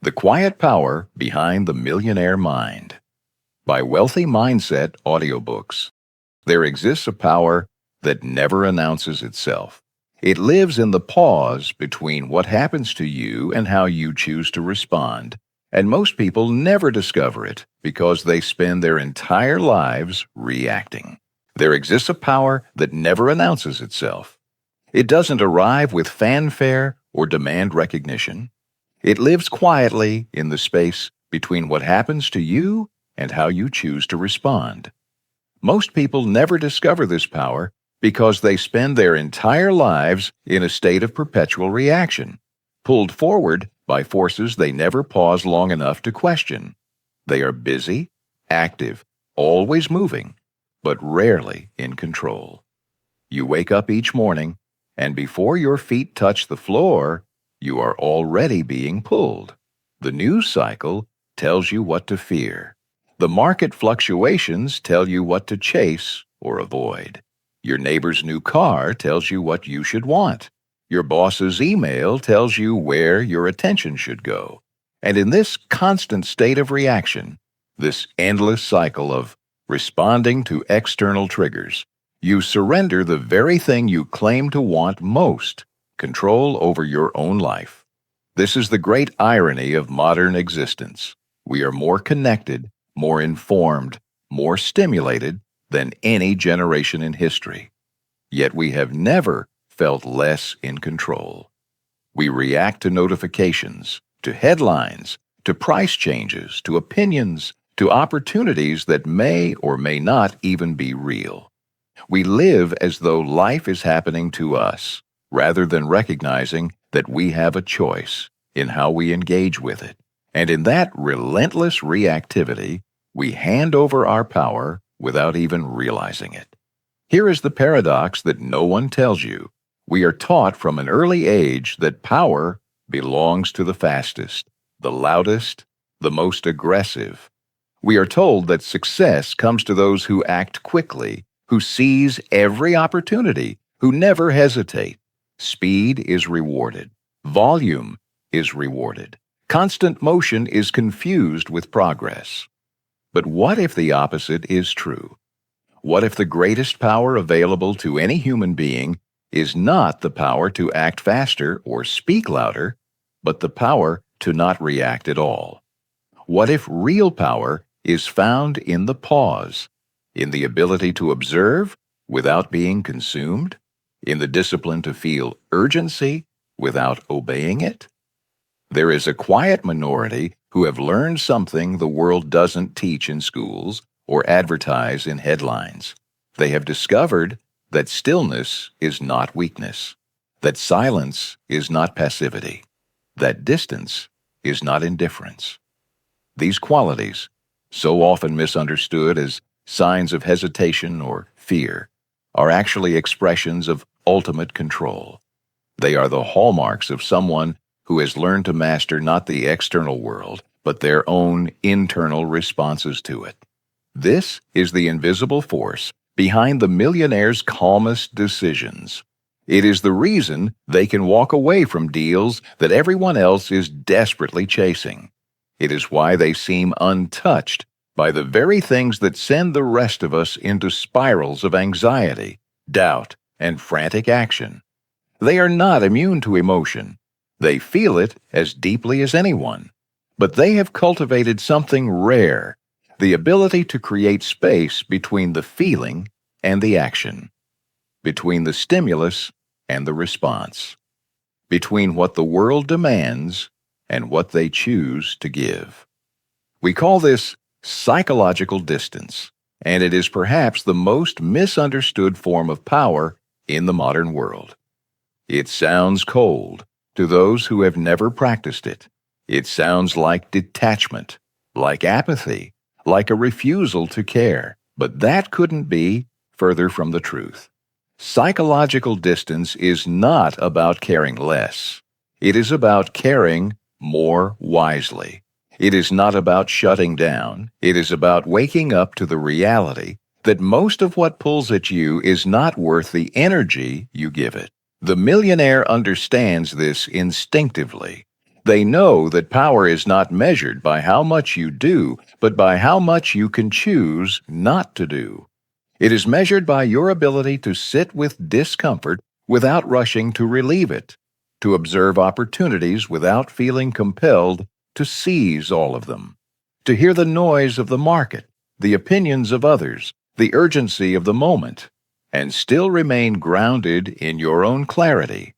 The Quiet Power Behind the Millionaire Mind by Wealthy Mindset Audiobooks. There exists a power that never announces itself. It lives in the pause between what happens to you and how you choose to respond. And most people never discover it because they spend their entire lives reacting. There exists a power that never announces itself. It doesn't arrive with fanfare or demand recognition. It lives quietly in the space between what happens to you and how you choose to respond. Most people never discover this power because they spend their entire lives in a state of perpetual reaction, pulled forward by forces they never pause long enough to question. They are busy, active, always moving, but rarely in control. You wake up each morning, and before your feet touch the floor, you are already being pulled. The news cycle tells you what to fear. The market fluctuations tell you what to chase or avoid. Your neighbor's new car tells you what you should want. Your boss's email tells you where your attention should go. And in this constant state of reaction, this endless cycle of responding to external triggers, you surrender the very thing you claim to want most: control over your own life. This is the great irony of modern existence. We are more connected, more informed, more stimulated than any generation in history. Yet we have never felt less in control. We react to notifications, to headlines, to price changes, to opinions, to opportunities that may or may not even be real. We live as though life is happening to us, rather than recognizing that we have a choice in how we engage with it. And in that relentless reactivity, we hand over our power without even realizing it. Here is the paradox that no one tells you. We are taught from an early age that power belongs to the fastest, the loudest, the most aggressive. We are told that success comes to those who act quickly, who seize every opportunity, who never hesitate. Speed is rewarded. Volume is rewarded. Constant motion is confused with progress. But what if the opposite is true? What if the greatest power available to any human being is not the power to act faster or speak louder, but the power to not react at all? What if real power is found in the pause, in the ability to observe without being consumed, in the discipline to feel urgency without obeying it? There is a quiet minority who have learned something the world doesn't teach in schools or advertise in headlines. They have discovered that stillness is not weakness, that silence is not passivity, that distance is not indifference. These qualities, so often misunderstood as signs of hesitation or fear, are actually expressions of ultimate control. They are the hallmarks of someone who has learned to master not the external world, but their own internal responses to it. This is the invisible force behind the millionaire's calmest decisions. It is the reason they can walk away from deals that everyone else is desperately chasing. It is why they seem untouched by the very things that send the rest of us into spirals of anxiety, doubt, and frantic action. They are not immune to emotion. They feel it as deeply as anyone. But they have cultivated something rare: the ability to create space between the feeling and the action, between the stimulus and the response, between what the world demands and what they choose to give. We call this psychological distance, and it is perhaps the most misunderstood form of power in the modern world. It sounds cold to those who have never practiced it. It sounds like detachment, like apathy, like a refusal to care. But that couldn't be further from the truth. Psychological distance is not about caring less. It is about caring more wisely. It is not about shutting down. It is about waking up to the reality that most of what pulls at you is not worth the energy you give it. The millionaire understands this instinctively. They know that power is not measured by how much you do, but by how much you can choose not to do. It is measured by your ability to sit with discomfort without rushing to relieve it, to observe opportunities without feeling compelled to seize all of them, to hear the noise of the market, the opinions of others, the urgency of the moment, and still remain grounded in your own clarity.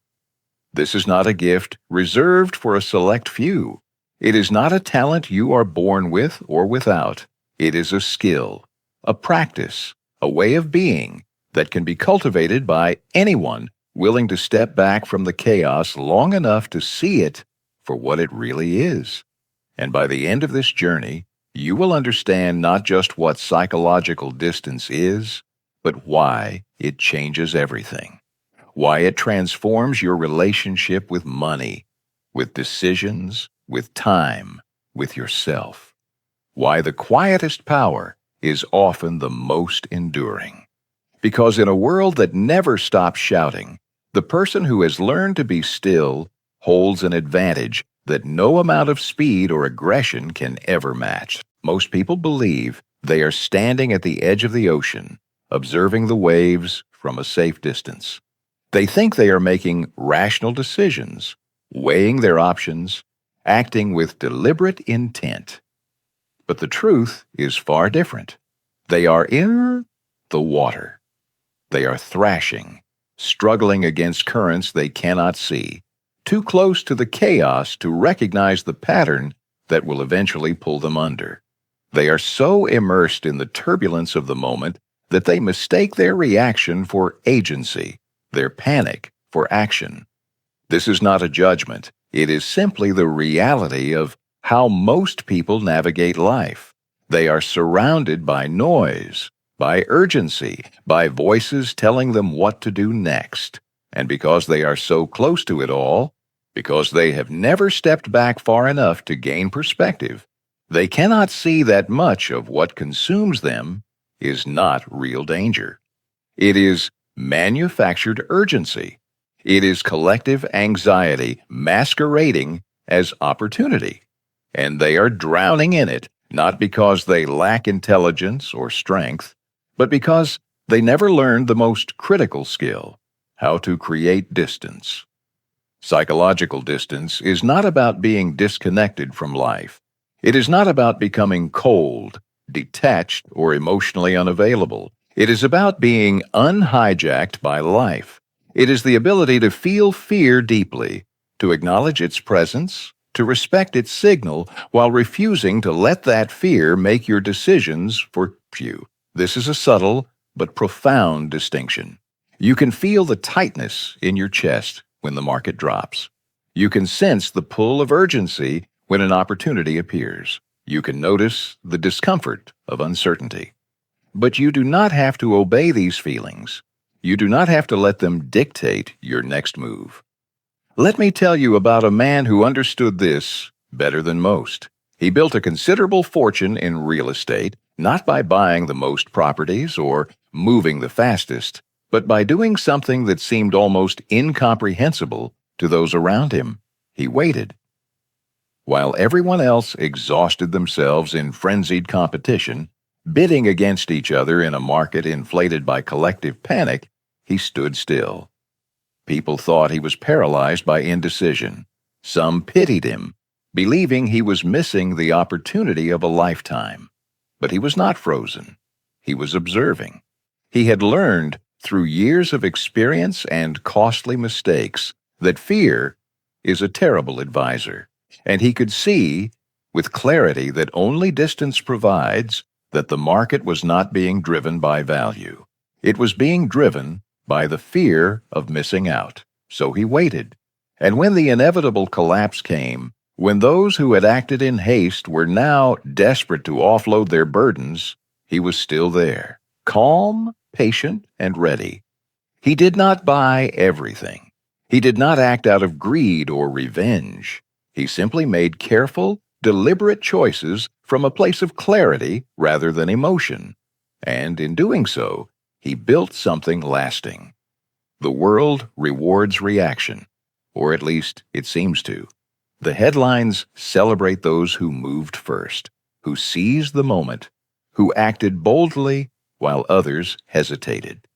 This is not a gift reserved for a select few. It is not a talent you are born with or without. It is a skill, a practice, a way of being that can be cultivated by anyone willing to step back from the chaos long enough to see it for what it really is. And by the end of this journey, you will understand not just what psychological distance is, but why it changes everything. Why it transforms your relationship with money, with decisions, with time, with yourself. Why the quietest power is often the most enduring. Because in a world that never stops shouting, the person who has learned to be still holds an advantage that no amount of speed or aggression can ever match. Most people believe they are standing at the edge of the ocean, observing the waves from a safe distance. They think they are making rational decisions, weighing their options, acting with deliberate intent. But the truth is far different. They are in the water. They are thrashing, struggling against currents they cannot see, too close to the chaos to recognize the pattern that will eventually pull them under. They are so immersed in the turbulence of the moment that they mistake their reaction for agency, their panic for action. This is not a judgment. It is simply the reality of how most people navigate life. They are surrounded by noise, by urgency, by voices telling them what to do next. And because they are so close to it all, because they have never stepped back far enough to gain perspective, they cannot see that much of what consumes them is not real danger. It is manufactured urgency. It is collective anxiety masquerading as opportunity. And they are drowning in it, not because they lack intelligence or strength, but because they never learned the most critical skill, how to create distance. Psychological distance is not about being disconnected from life. It is not about becoming cold, detached, or emotionally unavailable. It is about being unhijacked by life. It is the ability to feel fear deeply, to acknowledge its presence, to respect its signal, while refusing to let that fear make your decisions for you. This is a subtle but profound distinction. You can feel the tightness in your chest when the market drops. You can sense the pull of urgency when an opportunity appears. You can notice the discomfort of uncertainty. But you do not have to obey these feelings. You do not have to let them dictate your next move. Let me tell you about a man who understood this better than most. He built a considerable fortune in real estate, not by buying the most properties or moving the fastest, but by doing something that seemed almost incomprehensible to those around him. He waited. While everyone else exhausted themselves in frenzied competition, bidding against each other in a market inflated by collective panic, he stood still. People thought he was paralyzed by indecision. Some pitied him, believing he was missing the opportunity of a lifetime. But he was not frozen. He was observing. He had learned through years of experience and costly mistakes that fear is a terrible advisor, and he could see with clarity that only distance provides that the market was not being driven by value. It was being driven by the fear of missing out. So he waited. And when the inevitable collapse came, when those who had acted in haste were now desperate to offload their burdens, he was still there, calm, patient, and ready. He did not buy everything. He did not act out of greed or revenge. He simply made careful, deliberate choices from a place of clarity rather than emotion. And in doing so, he built something lasting. The world rewards reaction, or at least it seems to. The headlines celebrate those who moved first, who seized the moment, who acted boldly while others hesitated.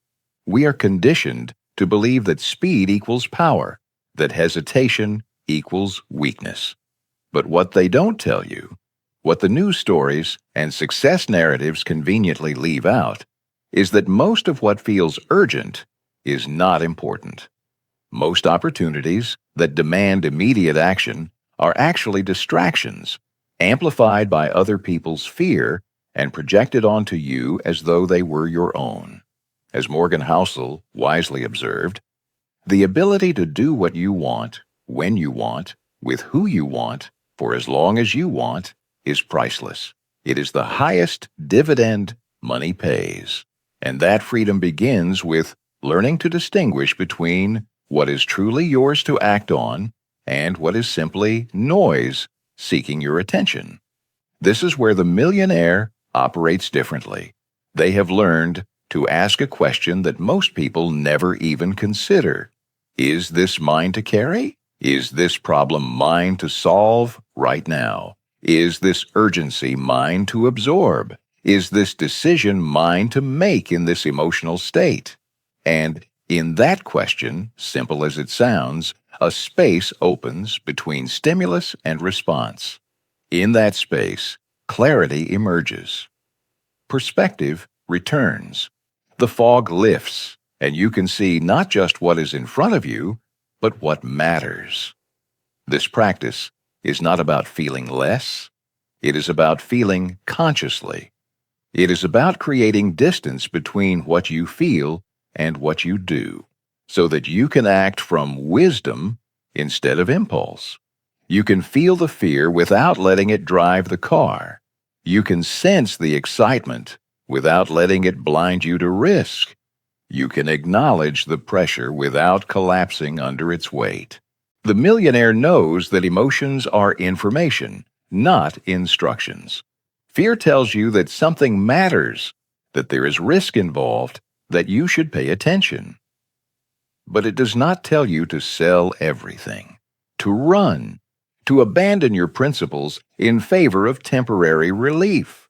We are conditioned to believe that speed equals power, that hesitation equals weakness. But what they don't tell you, what the news stories and success narratives conveniently leave out, is that most of what feels urgent is not important. Most opportunities that demand immediate action are actually distractions, amplified by other people's fear and projected onto you as though they were your own. As Morgan Housel wisely observed, the ability to do what you want, when you want, with who you want, for as long as you want, is priceless. It is the highest dividend money pays. And that freedom begins with learning to distinguish between what is truly yours to act on and what is simply noise seeking your attention. This is where the millionaire operates differently. They have learned to ask a question that most people never even consider. Is this mine to carry? Is this problem mine to solve right now? Is this urgency mine to absorb? Is this decision mine to make in this emotional state? And in that question, simple as it sounds, a space opens between stimulus and response. In that space, clarity emerges. Perspective returns. The fog lifts, and you can see not just what is in front of you, but what matters. This practice is not about feeling less. It is about feeling consciously. It is about creating distance between what you feel and what you do, so that you can act from wisdom instead of impulse. You can feel the fear without letting it drive the car. You can sense the excitement without letting it blind you to risk. You can acknowledge the pressure without collapsing under its weight. The millionaire knows that emotions are information, not instructions. Fear tells you that something matters, that there is risk involved, that you should pay attention. But it does not tell you to sell everything, to run, to abandon your principles in favor of temporary relief.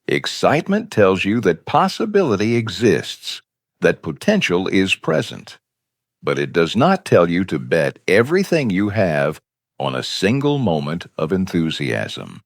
Excitement tells you that possibility exists, that potential is present. But it does not tell you to bet everything you have on a single moment of enthusiasm.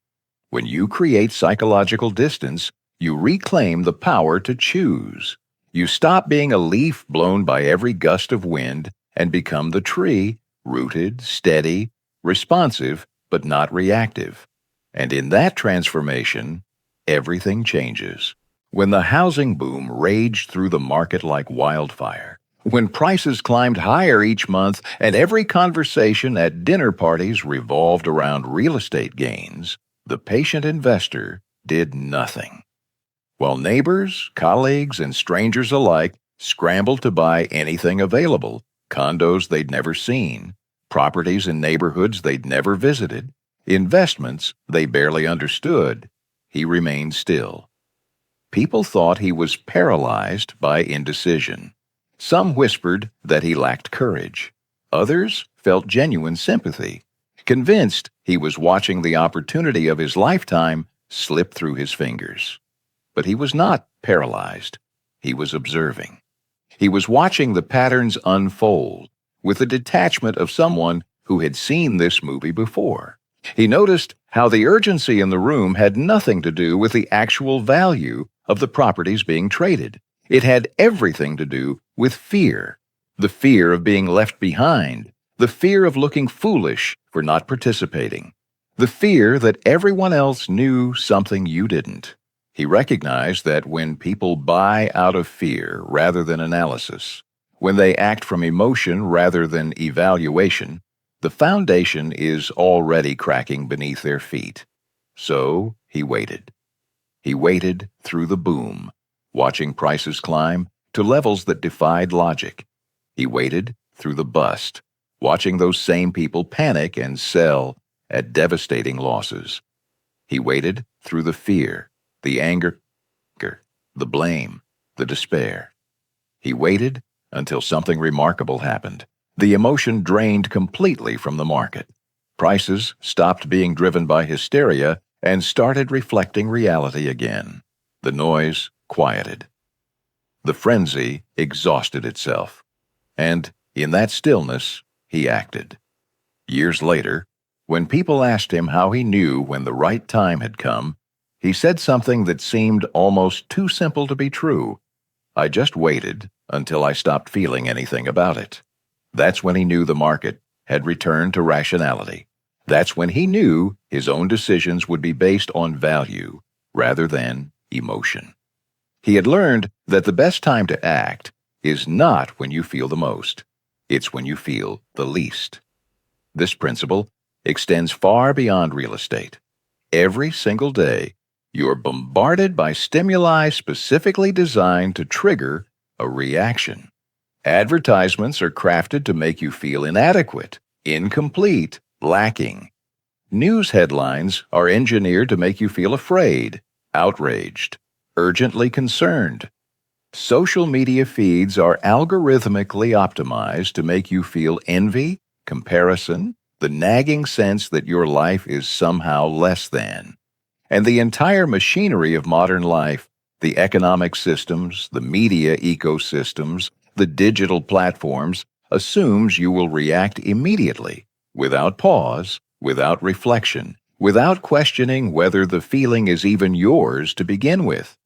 When you create psychological distance, you reclaim the power to choose. You stop being a leaf blown by every gust of wind and become the tree, rooted, steady, responsive, but not reactive. And in that transformation, everything changes. When the housing boom raged through the market like wildfire, when prices climbed higher each month and every conversation at dinner parties revolved around real estate gains, the patient investor did nothing. While neighbors, colleagues, and strangers alike scrambled to buy anything available, condos they'd never seen, properties in neighborhoods they'd never visited, investments they barely understood, he remained still. People thought he was paralyzed by indecision. Some whispered that he lacked courage. Others felt genuine sympathy, convinced he was watching the opportunity of his lifetime slip through his fingers. But he was not paralyzed. He was observing. He was watching the patterns unfold with the detachment of someone who had seen this movie before. He noticed how the urgency in the room had nothing to do with the actual value of the properties being traded. It had everything to do with fear. The fear of being left behind. The fear of looking foolish for not participating. The fear that everyone else knew something you didn't. He recognized that when people buy out of fear rather than analysis, when they act from emotion rather than evaluation, the foundation is already cracking beneath their feet. So he waited. He waited through the boom, watching prices climb to levels that defied logic. He waited through the bust, watching those same people panic and sell at devastating losses. He waited through the fear, the anger, the blame, the despair. He waited until something remarkable happened. The emotion drained completely from the market. Prices stopped being driven by hysteria and started reflecting reality again. The noise quieted. The frenzy exhausted itself. And in that stillness, he acted. Years later, when people asked him how he knew when the right time had come, he said something that seemed almost too simple to be true. I just waited until I stopped feeling anything about it. That's when he knew the market had returned to rationality. That's when he knew his own decisions would be based on value rather than emotion. He had learned that the best time to act is not when you feel the most. It's when you feel the least. This principle extends far beyond real estate. Every single day, you're bombarded by stimuli specifically designed to trigger a reaction. Advertisements are crafted to make you feel inadequate, incomplete, lacking. News headlines are engineered to make you feel afraid, outraged, urgently concerned. Social media feeds are algorithmically optimized to make you feel envy, comparison, the nagging sense that your life is somehow less than. And the entire machinery of modern life, the economic systems, the media ecosystems, the digital platforms, assumes you will react immediately, without pause, without reflection, without questioning whether the feeling is even yours to begin with.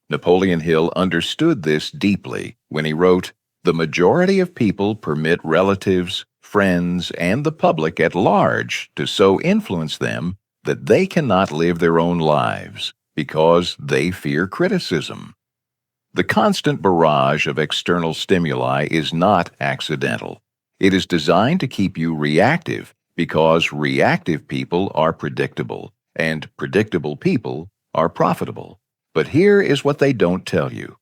Napoleon Hill understood this deeply when he wrote, "The majority of people permit relatives, friends, and the public at large to so influence them that they cannot live their own lives because they fear criticism." The constant barrage of external stimuli is not accidental. It is designed to keep you reactive because reactive people are predictable, and predictable people are profitable. But here is what they don't tell you.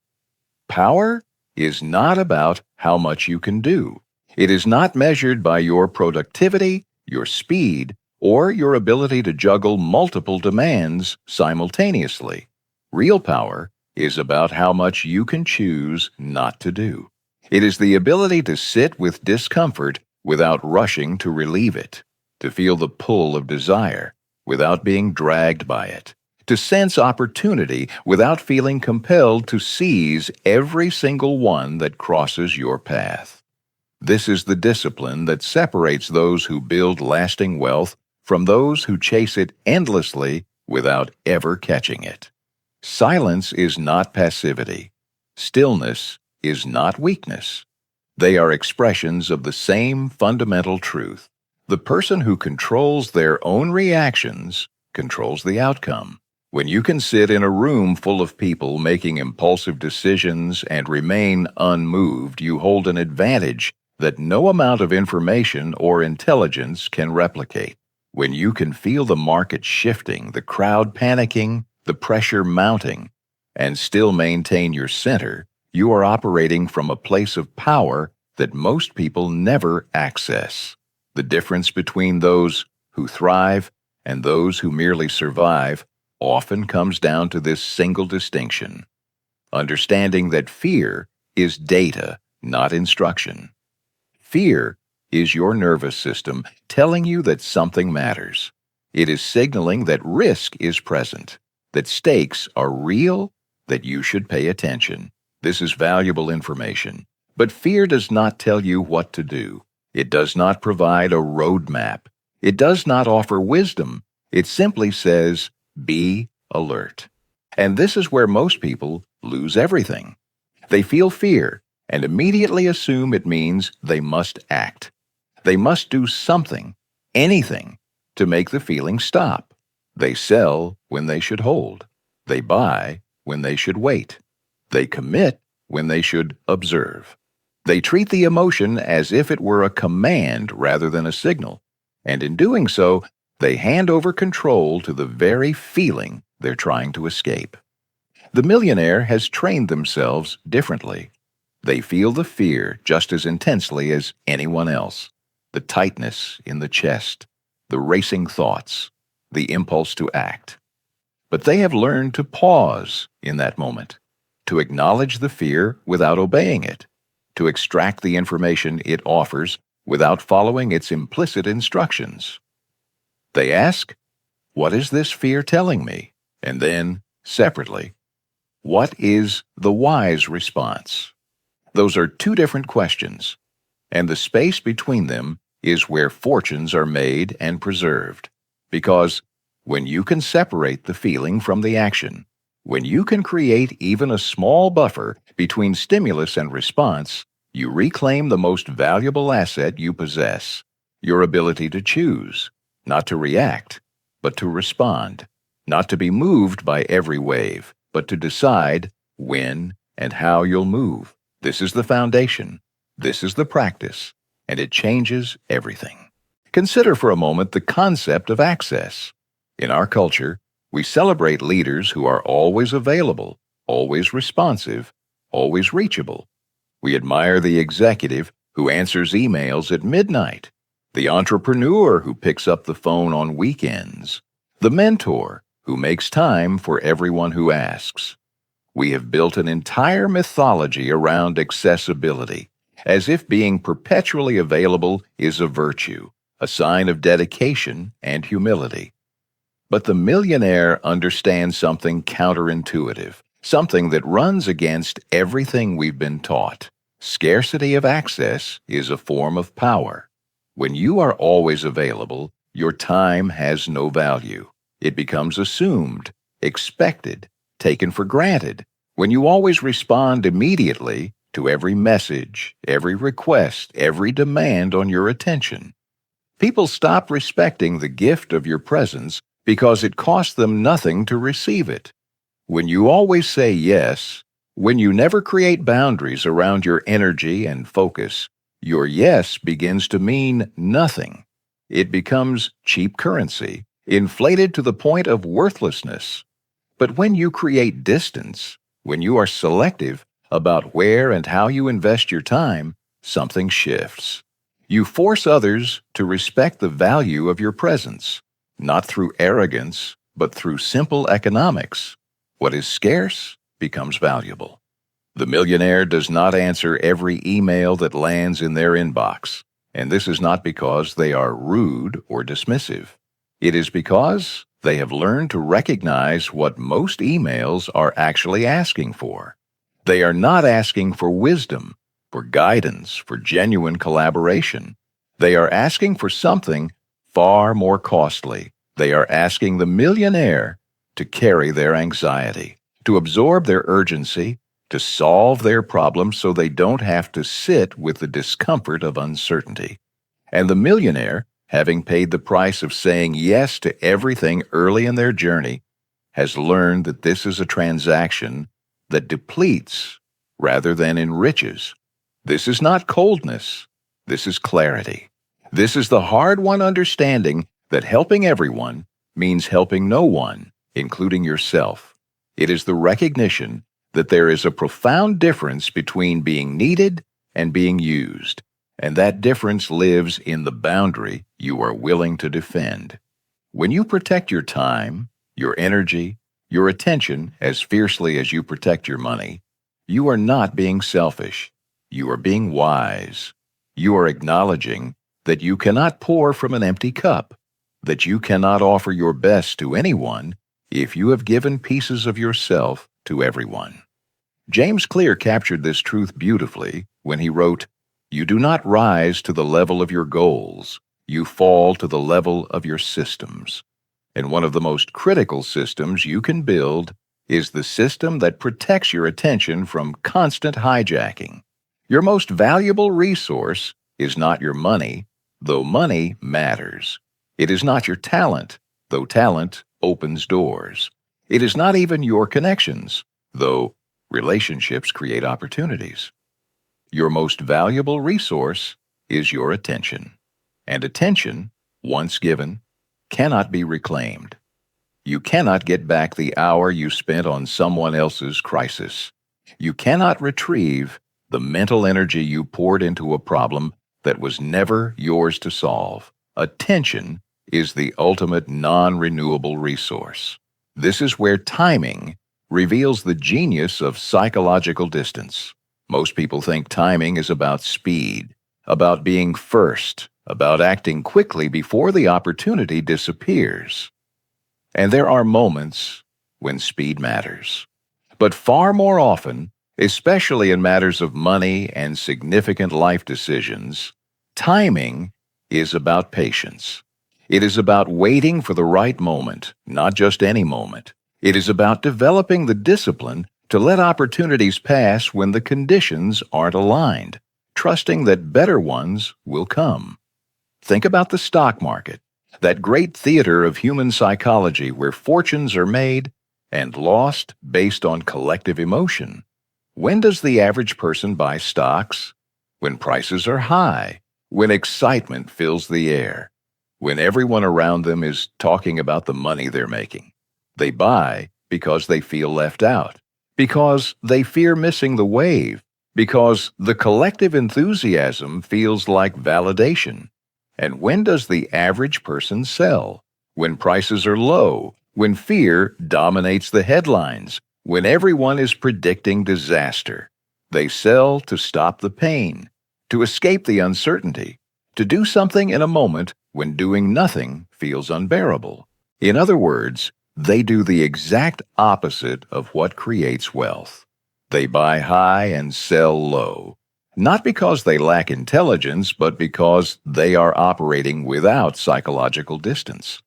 Power is not about how much you can do. It is not measured by your productivity, your speed, or your ability to juggle multiple demands simultaneously. Real power is about how much you can choose not to do. It is the ability to sit with discomfort without rushing to relieve it, to feel the pull of desire without being dragged by it, to sense opportunity without feeling compelled to seize every single one that crosses your path. This is the discipline that separates those who build lasting wealth from those who chase it endlessly without ever catching it. Silence is not passivity. Stillness is not weakness. They are expressions of the same fundamental truth. The person who controls their own reactions controls the outcome. When you can sit in a room full of people making impulsive decisions and remain unmoved, you hold an advantage that no amount of information or intelligence can replicate. When you can feel the market shifting, the crowd panicking, the pressure mounting, and still maintain your center, you are operating from a place of power that most people never access. The difference between those who thrive and those who merely survive often comes down to this single distinction: understanding that fear is data, not instruction. Fear is your nervous system telling you that something matters. It is signaling that risk is present, that stakes are real, that you should pay attention. This is valuable information. But fear does not tell you what to do. It does not provide a roadmap. It does not offer wisdom. It simply says, be alert. And this is where most people lose everything. They feel fear and immediately assume it means they must act. They must do something, anything, to make the feeling stop. They sell when they should hold. They buy when they should wait. They commit when they should observe. They treat the emotion as if it were a command rather than a signal. And in doing so, they hand over control to the very feeling they're trying to escape. The millionaire has trained themselves differently. They feel the fear just as intensely as anyone else. The tightness in the chest, the racing thoughts, the impulse to act. But they have learned to pause in that moment, to acknowledge the fear without obeying it, to extract the information it offers without following its implicit instructions. They ask, "What is this fear telling me?" And then, separately, "What is the wise response?" Those are two different questions, and the space between them is where fortunes are made and preserved. Because when you can separate the feeling from the action, when you can create even a small buffer between stimulus and response, you reclaim the most valuable asset you possess, your ability to choose, not to react, but to respond, not to be moved by every wave, but to decide when and how you'll move. This is the foundation. This is the practice, and it changes everything. Consider for a moment the concept of access. In our culture, we celebrate leaders who are always available, always responsive, always reachable. We admire the executive who answers emails at midnight, the entrepreneur who picks up the phone on weekends, the mentor who makes time for everyone who asks. We have built an entire mythology around accessibility, as if being perpetually available is a virtue, a sign of dedication and humility. But the millionaire understands something counterintuitive, something that runs against everything we've been taught. Scarcity of access is a form of power. When you are always available, your time has no value. It becomes assumed, expected, taken for granted. When you always respond immediately to every message, every request, every demand on your attention, people stop respecting the gift of your presence because it costs them nothing to receive it. When you always say yes, when you never create boundaries around your energy and focus, your yes begins to mean nothing. It becomes cheap currency, inflated to the point of worthlessness. But when you create distance, when you are selective about where and how you invest your time, something shifts. You force others to respect the value of your presence, not through arrogance, but through simple economics. What is scarce becomes valuable. The millionaire does not answer every email that lands in their inbox, and this is not because they are rude or dismissive. It is because they have learned to recognize what most emails are actually asking for. They are not asking for wisdom, for guidance, for genuine collaboration. They are asking for something far more costly. They are asking the millionaire to carry their anxiety, to absorb their urgency, to solve their problems so they don't have to sit with the discomfort of uncertainty. And the millionaire, having paid the price of saying yes to everything early in their journey, has learned that this is a transaction that depletes rather than enriches. This is not coldness. This is clarity. This is the hard-won understanding that helping everyone means helping no one, including yourself. It is the recognition that there is a profound difference between being needed and being used, and that difference lives in the boundary you are willing to defend. When you protect your time, your energy, your attention as fiercely as you protect your money, you are not being selfish. You are being wise. You are acknowledging that you cannot pour from an empty cup, that you cannot offer your best to anyone if you have given pieces of yourself to everyone. James Clear captured this truth beautifully when he wrote, "You do not rise to the level of your goals. You fall to the level of your systems." And one of the most critical systems you can build is the system that protects your attention from constant hijacking. Your most valuable resource is not your money, though money matters. It is not your talent, though talent opens doors. It is not even your connections, though relationships create opportunities. Your most valuable resource is your attention. And attention, once given, cannot be reclaimed. You cannot get back the hour you spent on someone else's crisis. You cannot retrieve the mental energy you poured into a problem that was never yours to solve. Attention is the ultimate non-renewable resource. This is where timing reveals the genius of psychological distance. Most people think timing is about speed, about being first, about acting quickly before the opportunity disappears. And there are moments when speed matters. But far more often, especially in matters of money and significant life decisions, timing is about patience. It is about waiting for the right moment, not just any moment. It is about developing the discipline to let opportunities pass when the conditions aren't aligned, trusting that better ones will come. Think about the stock market, that great theater of human psychology where fortunes are made and lost based on collective emotion. When does the average person buy stocks? When prices are high, when excitement fills the air, when everyone around them is talking about the money they're making. They buy because they feel left out, because they fear missing the wave, because the collective enthusiasm feels like validation. And when does the average person sell? When prices are low, when fear dominates the headlines, when everyone is predicting disaster. They sell to stop the pain, to escape the uncertainty, to do something in a moment when doing nothing feels unbearable. In other words, they do the exact opposite of what creates wealth. They buy high and sell low, not because they lack intelligence, but because they are operating without psychological distance.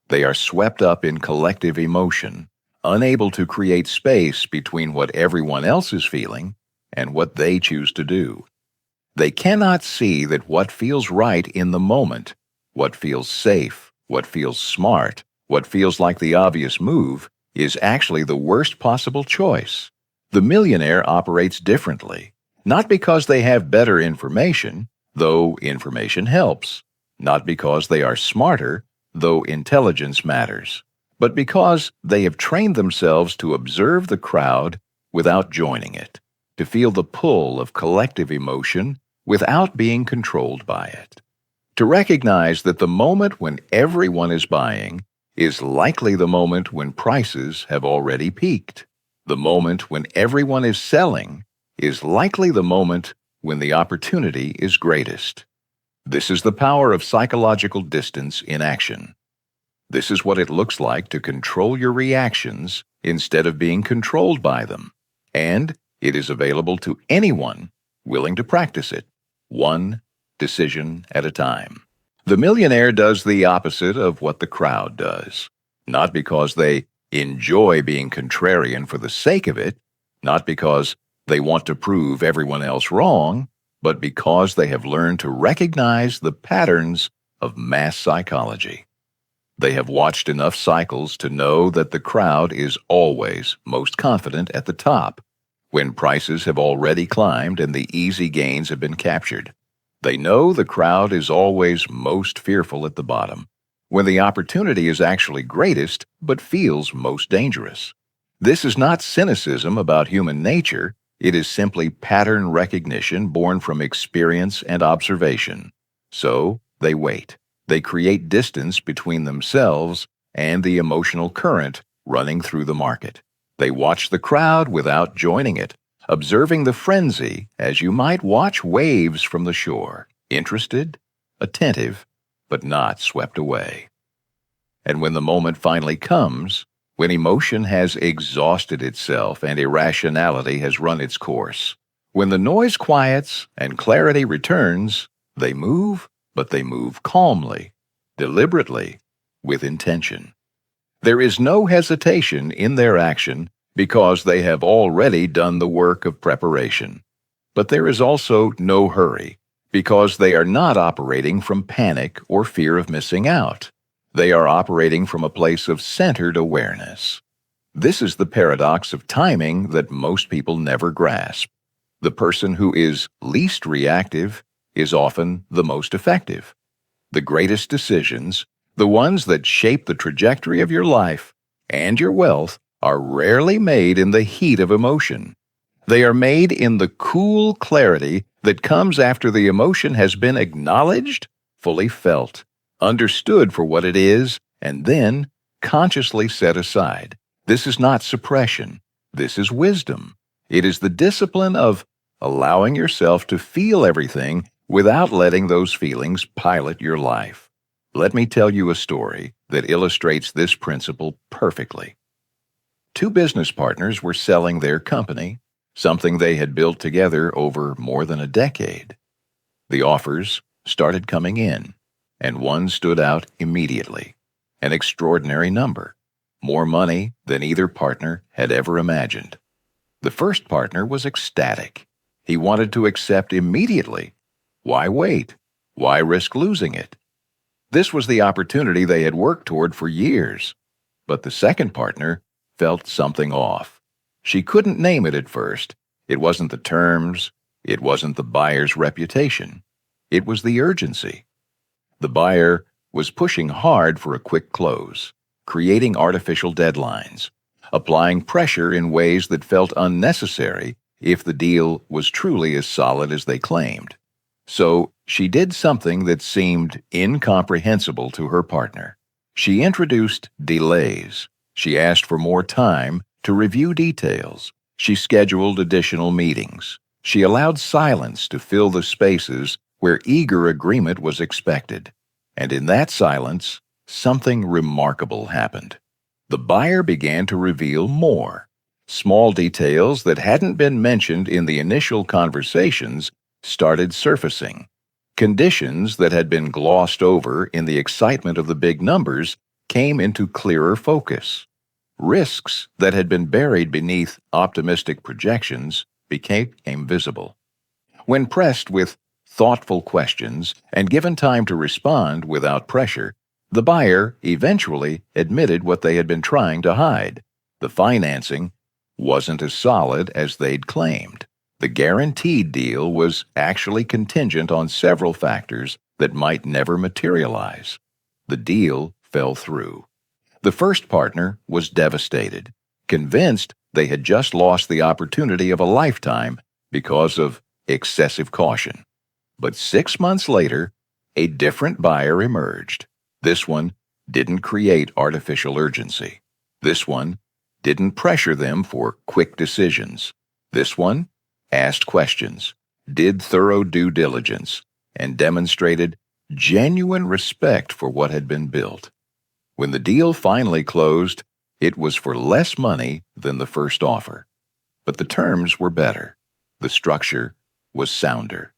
They are swept up in collective emotion, unable to create space between what everyone else is feeling and what they choose to do. They cannot see that what feels right in the moment, what feels safe, what feels smart, what feels like the obvious move, is actually the worst possible choice. The millionaire operates differently, not because they have better information, though information helps, not because they are smarter, though intelligence matters, but because they have trained themselves to observe the crowd without joining it, to feel the pull of collective emotion without being controlled by it, to recognize that the moment when everyone is buying is likely the moment when prices have already peaked. The moment when everyone is selling is likely the moment when the opportunity is greatest. This is the power of psychological distance in action. This is what it looks like to control your reactions instead of being controlled by them. And it is available to anyone willing to practice it, one decision at a time. The millionaire does the opposite of what the crowd does, not because they enjoy being contrarian for the sake of it, not because they want to prove everyone else wrong, but because they have learned to recognize the patterns of mass psychology. They have watched enough cycles to know that the crowd is always most confident at the top, when prices have already climbed and the easy gains have been captured. They know the crowd is always most fearful at the bottom, when the opportunity is actually greatest but feels most dangerous. This is not cynicism about human nature, it is simply pattern recognition born from experience and observation. So, they wait. They create distance between themselves and the emotional current running through the market. They watch the crowd without joining it, observing the frenzy as you might watch waves from the shore, interested, attentive, but not swept away. And when the moment finally comes, when emotion has exhausted itself and irrationality has run its course, when the noise quiets and clarity returns, they move, but they move calmly, deliberately, with intention. There is no hesitation in their action because they have already done the work of preparation. But there is also no hurry because they are not operating from panic or fear of missing out. They are operating from a place of centered awareness. This is the paradox of timing that most people never grasp. The person who is least reactive is often the most effective. The greatest decisions, the ones that shape the trajectory of your life and your wealth, are rarely made in the heat of emotion. They are made in the cool clarity that comes after the emotion has been acknowledged, fully felt, understood for what it is, and then consciously set aside. This is not suppression. This is wisdom. It is the discipline of allowing yourself to feel everything without letting those feelings pilot your life. Let me tell you a story that illustrates this principle perfectly. Two business partners were selling their company, something they had built together over more than a decade. The offers started coming in, and one stood out immediately. An extraordinary number, more money than either partner had ever imagined. The first partner was ecstatic. He wanted to accept immediately. Why wait? Why risk losing it? This was the opportunity they had worked toward for years. But the second partner felt something off. She couldn't name it at first. It wasn't the terms. It wasn't the buyer's reputation. It was the urgency. The buyer was pushing hard for a quick close, creating artificial deadlines, applying pressure in ways that felt unnecessary if the deal was truly as solid as they claimed. So she did something that seemed incomprehensible to her partner. She introduced delays. She asked for more time to review details. She scheduled additional meetings. She allowed silence to fill the spaces where eager agreement was expected. And in that silence, something remarkable happened. The buyer began to reveal more. Small details that hadn't been mentioned in the initial conversations started surfacing. Conditions that had been glossed over in the excitement of the big numbers came into clearer focus. Risks that had been buried beneath optimistic projections became visible. When pressed with thoughtful questions and given time to respond without pressure, the buyer eventually admitted what they had been trying to hide. The financing wasn't as solid as they'd claimed. The guaranteed deal was actually contingent on several factors that might never materialize. The deal fell through. The first partner was devastated, convinced they had just lost the opportunity of a lifetime because of excessive caution. But 6 months later, a different buyer emerged. This one didn't create artificial urgency. This one didn't pressure them for quick decisions. This one asked questions, did thorough due diligence, and demonstrated genuine respect for what had been built. When the deal finally closed, it was for less money than the first offer. But the terms were better. The structure was sounder.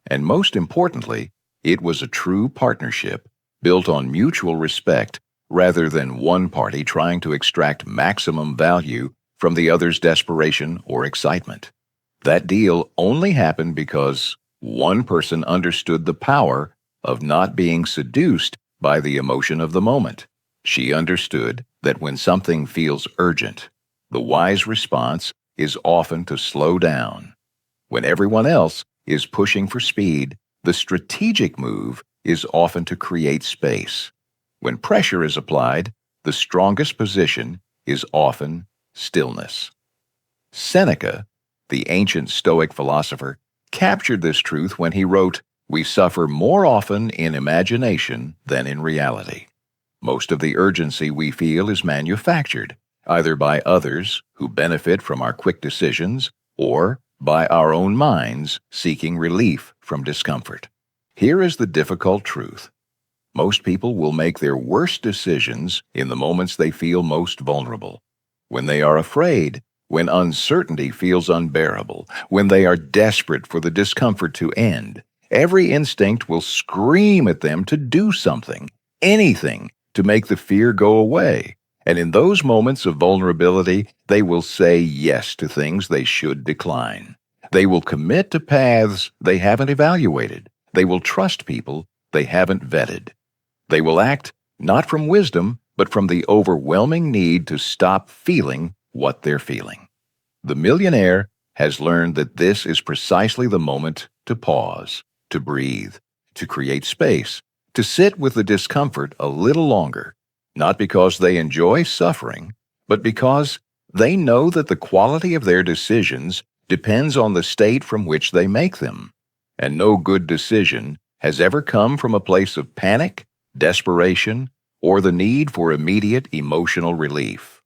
And most importantly, it was a true partnership built on mutual respect rather than one party trying to extract maximum value from the other's desperation or excitement. That deal only happened because one person understood the power of not being seduced by the emotion of the moment. She understood that when something feels urgent, the wise response is often to slow down. When everyone else is pushing for speed, the strategic move is often to create space. When pressure is applied, the strongest position is often stillness. Seneca, the ancient Stoic philosopher, captured this truth when he wrote, "We suffer more often in imagination than in reality." Most of the urgency we feel is manufactured, either by others who benefit from our quick decisions or by our own minds seeking relief from discomfort. Here is the difficult truth. Most people will make their worst decisions in the moments they feel most vulnerable. When they are afraid, when uncertainty feels unbearable, when they are desperate for the discomfort to end, every instinct will scream at them to do something, anything, to make the fear go away. And in those moments of vulnerability, they will say yes to things they should decline. They will commit to paths they haven't evaluated. They will trust people they haven't vetted. They will act not from wisdom, but from the overwhelming need to stop feeling what they're feeling. The millionaire has learned that this is precisely the moment to pause, to breathe, to create space, to sit with the discomfort a little longer, not because they enjoy suffering, but because they know that the quality of their decisions depends on the state from which they make them. And no good decision has ever come from a place of panic, desperation, or the need for immediate emotional relief.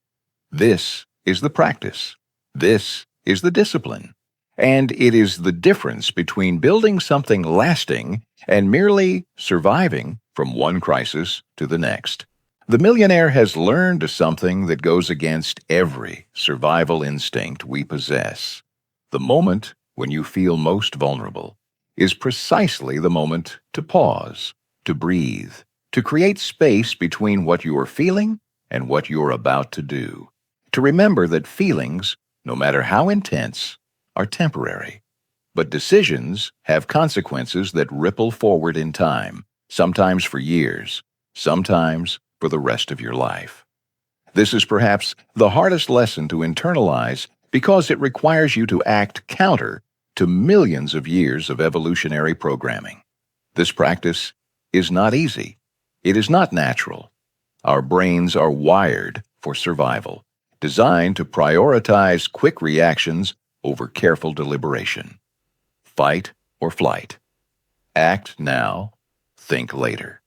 This is the practice. This is the discipline. And it is the difference between building something lasting and merely surviving from one crisis to the next. The millionaire has learned something that goes against every survival instinct we possess. The moment when you feel most vulnerable is precisely the moment to pause, to breathe, to create space between what you are feeling and what you are about to do. To remember that feelings, no matter how intense, are temporary. But decisions have consequences that ripple forward in time, sometimes for years, sometimes for the rest of your life. This is perhaps the hardest lesson to internalize because it requires you to act counter to millions of years of evolutionary programming. This practice is not easy. It is not natural. Our brains are wired for survival, designed to prioritize quick reactions over careful deliberation. Fight or flight. Act now, think later.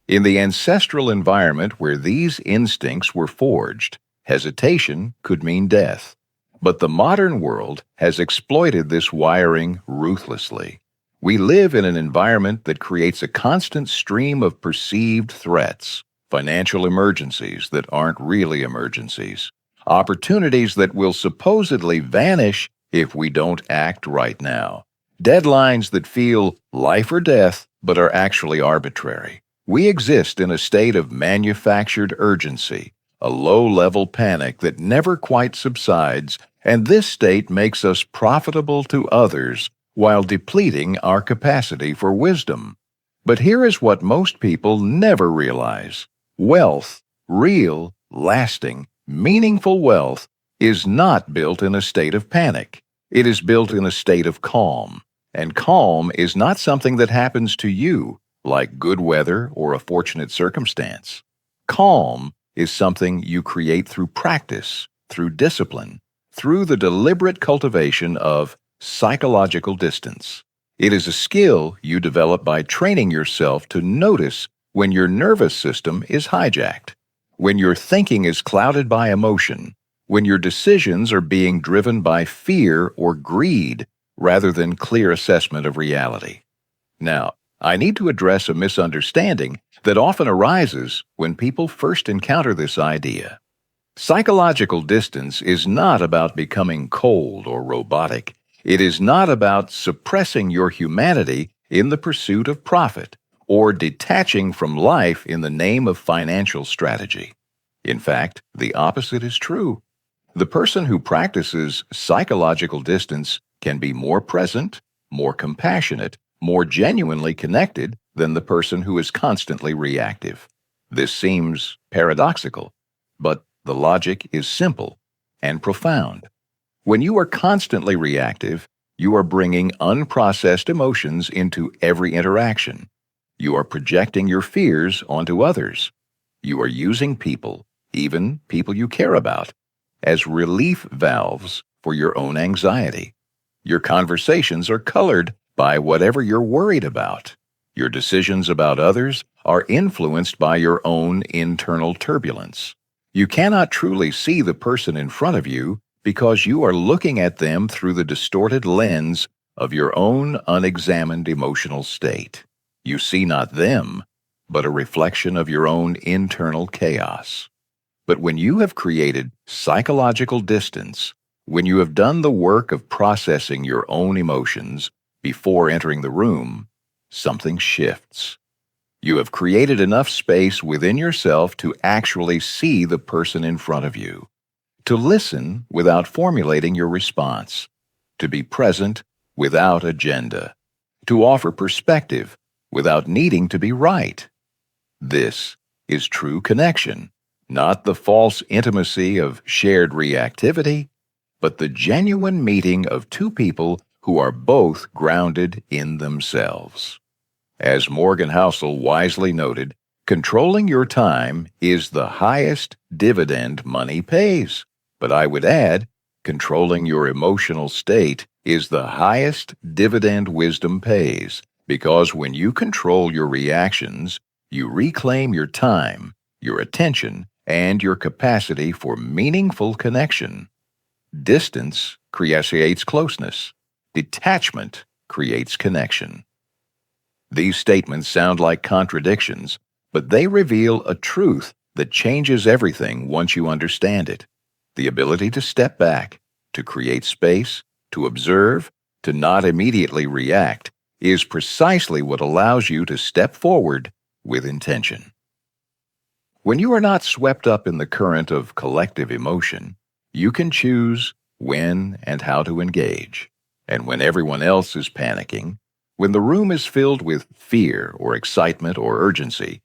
In the ancestral environment where these instincts were forged, hesitation could mean death. But the modern world has exploited this wiring ruthlessly. We live in an environment that creates a constant stream of perceived threats, financial emergencies that aren't really emergencies, opportunities that will supposedly vanish if we don't act right now, deadlines that feel life or death but are actually arbitrary. We exist in a state of manufactured urgency, a low-level panic that never quite subsides, and this state makes us profitable to others while depleting our capacity for wisdom. But here is what most people never realize. Wealth, real, lasting, meaningful wealth, is not built in a state of panic. It is built in a state of calm. And calm is not something that happens to you, like good weather or a fortunate circumstance. Calm is something you create through practice, through discipline, through the deliberate cultivation of psychological distance. It is a skill you develop by training yourself to notice when your nervous system is hijacked, when your thinking is clouded by emotion, when your decisions are being driven by fear or greed rather than clear assessment of reality. Now, I need to address a misunderstanding that often arises when people first encounter this idea. Psychological distance is not about becoming cold or robotic. It is not about suppressing your humanity in the pursuit of profit or detaching from life in the name of financial strategy. In fact, the opposite is true. The person who practices psychological distance can be more present, more compassionate, more genuinely connected than the person who is constantly reactive. This seems paradoxical, but the logic is simple and profound. When you are constantly reactive, you are bringing unprocessed emotions into every interaction. You are projecting your fears onto others. You are using people, even people you care about, as relief valves for your own anxiety. Your conversations are colored by whatever you're worried about. Your decisions about others are influenced by your own internal turbulence. You cannot truly see the person in front of you because you are looking at them through the distorted lens of your own unexamined emotional state. You see not them, but a reflection of your own internal chaos. But when you have created psychological distance, when you have done the work of processing your own emotions before entering the room, something shifts. You have created enough space within yourself to actually see the person in front of you, to listen without formulating your response, to be present without agenda, to offer perspective without needing to be right. This is true connection, not the false intimacy of shared reactivity, but the genuine meeting of two people who are both grounded in themselves. As Morgan Housel wisely noted, controlling your time is the highest dividend money pays. But I would add, controlling your emotional state is the highest dividend wisdom pays, because when you control your reactions, you reclaim your time, your attention, and your capacity for meaningful connection. Distance creates closeness. Detachment creates connection. These statements sound like contradictions, but they reveal a truth that changes everything once you understand it. The ability to step back, to create space, to observe, to not immediately react, is precisely what allows you to step forward with intention. When you are not swept up in the current of collective emotion, you can choose when and how to engage. And when everyone else is panicking, when the room is filled with fear or excitement or urgency,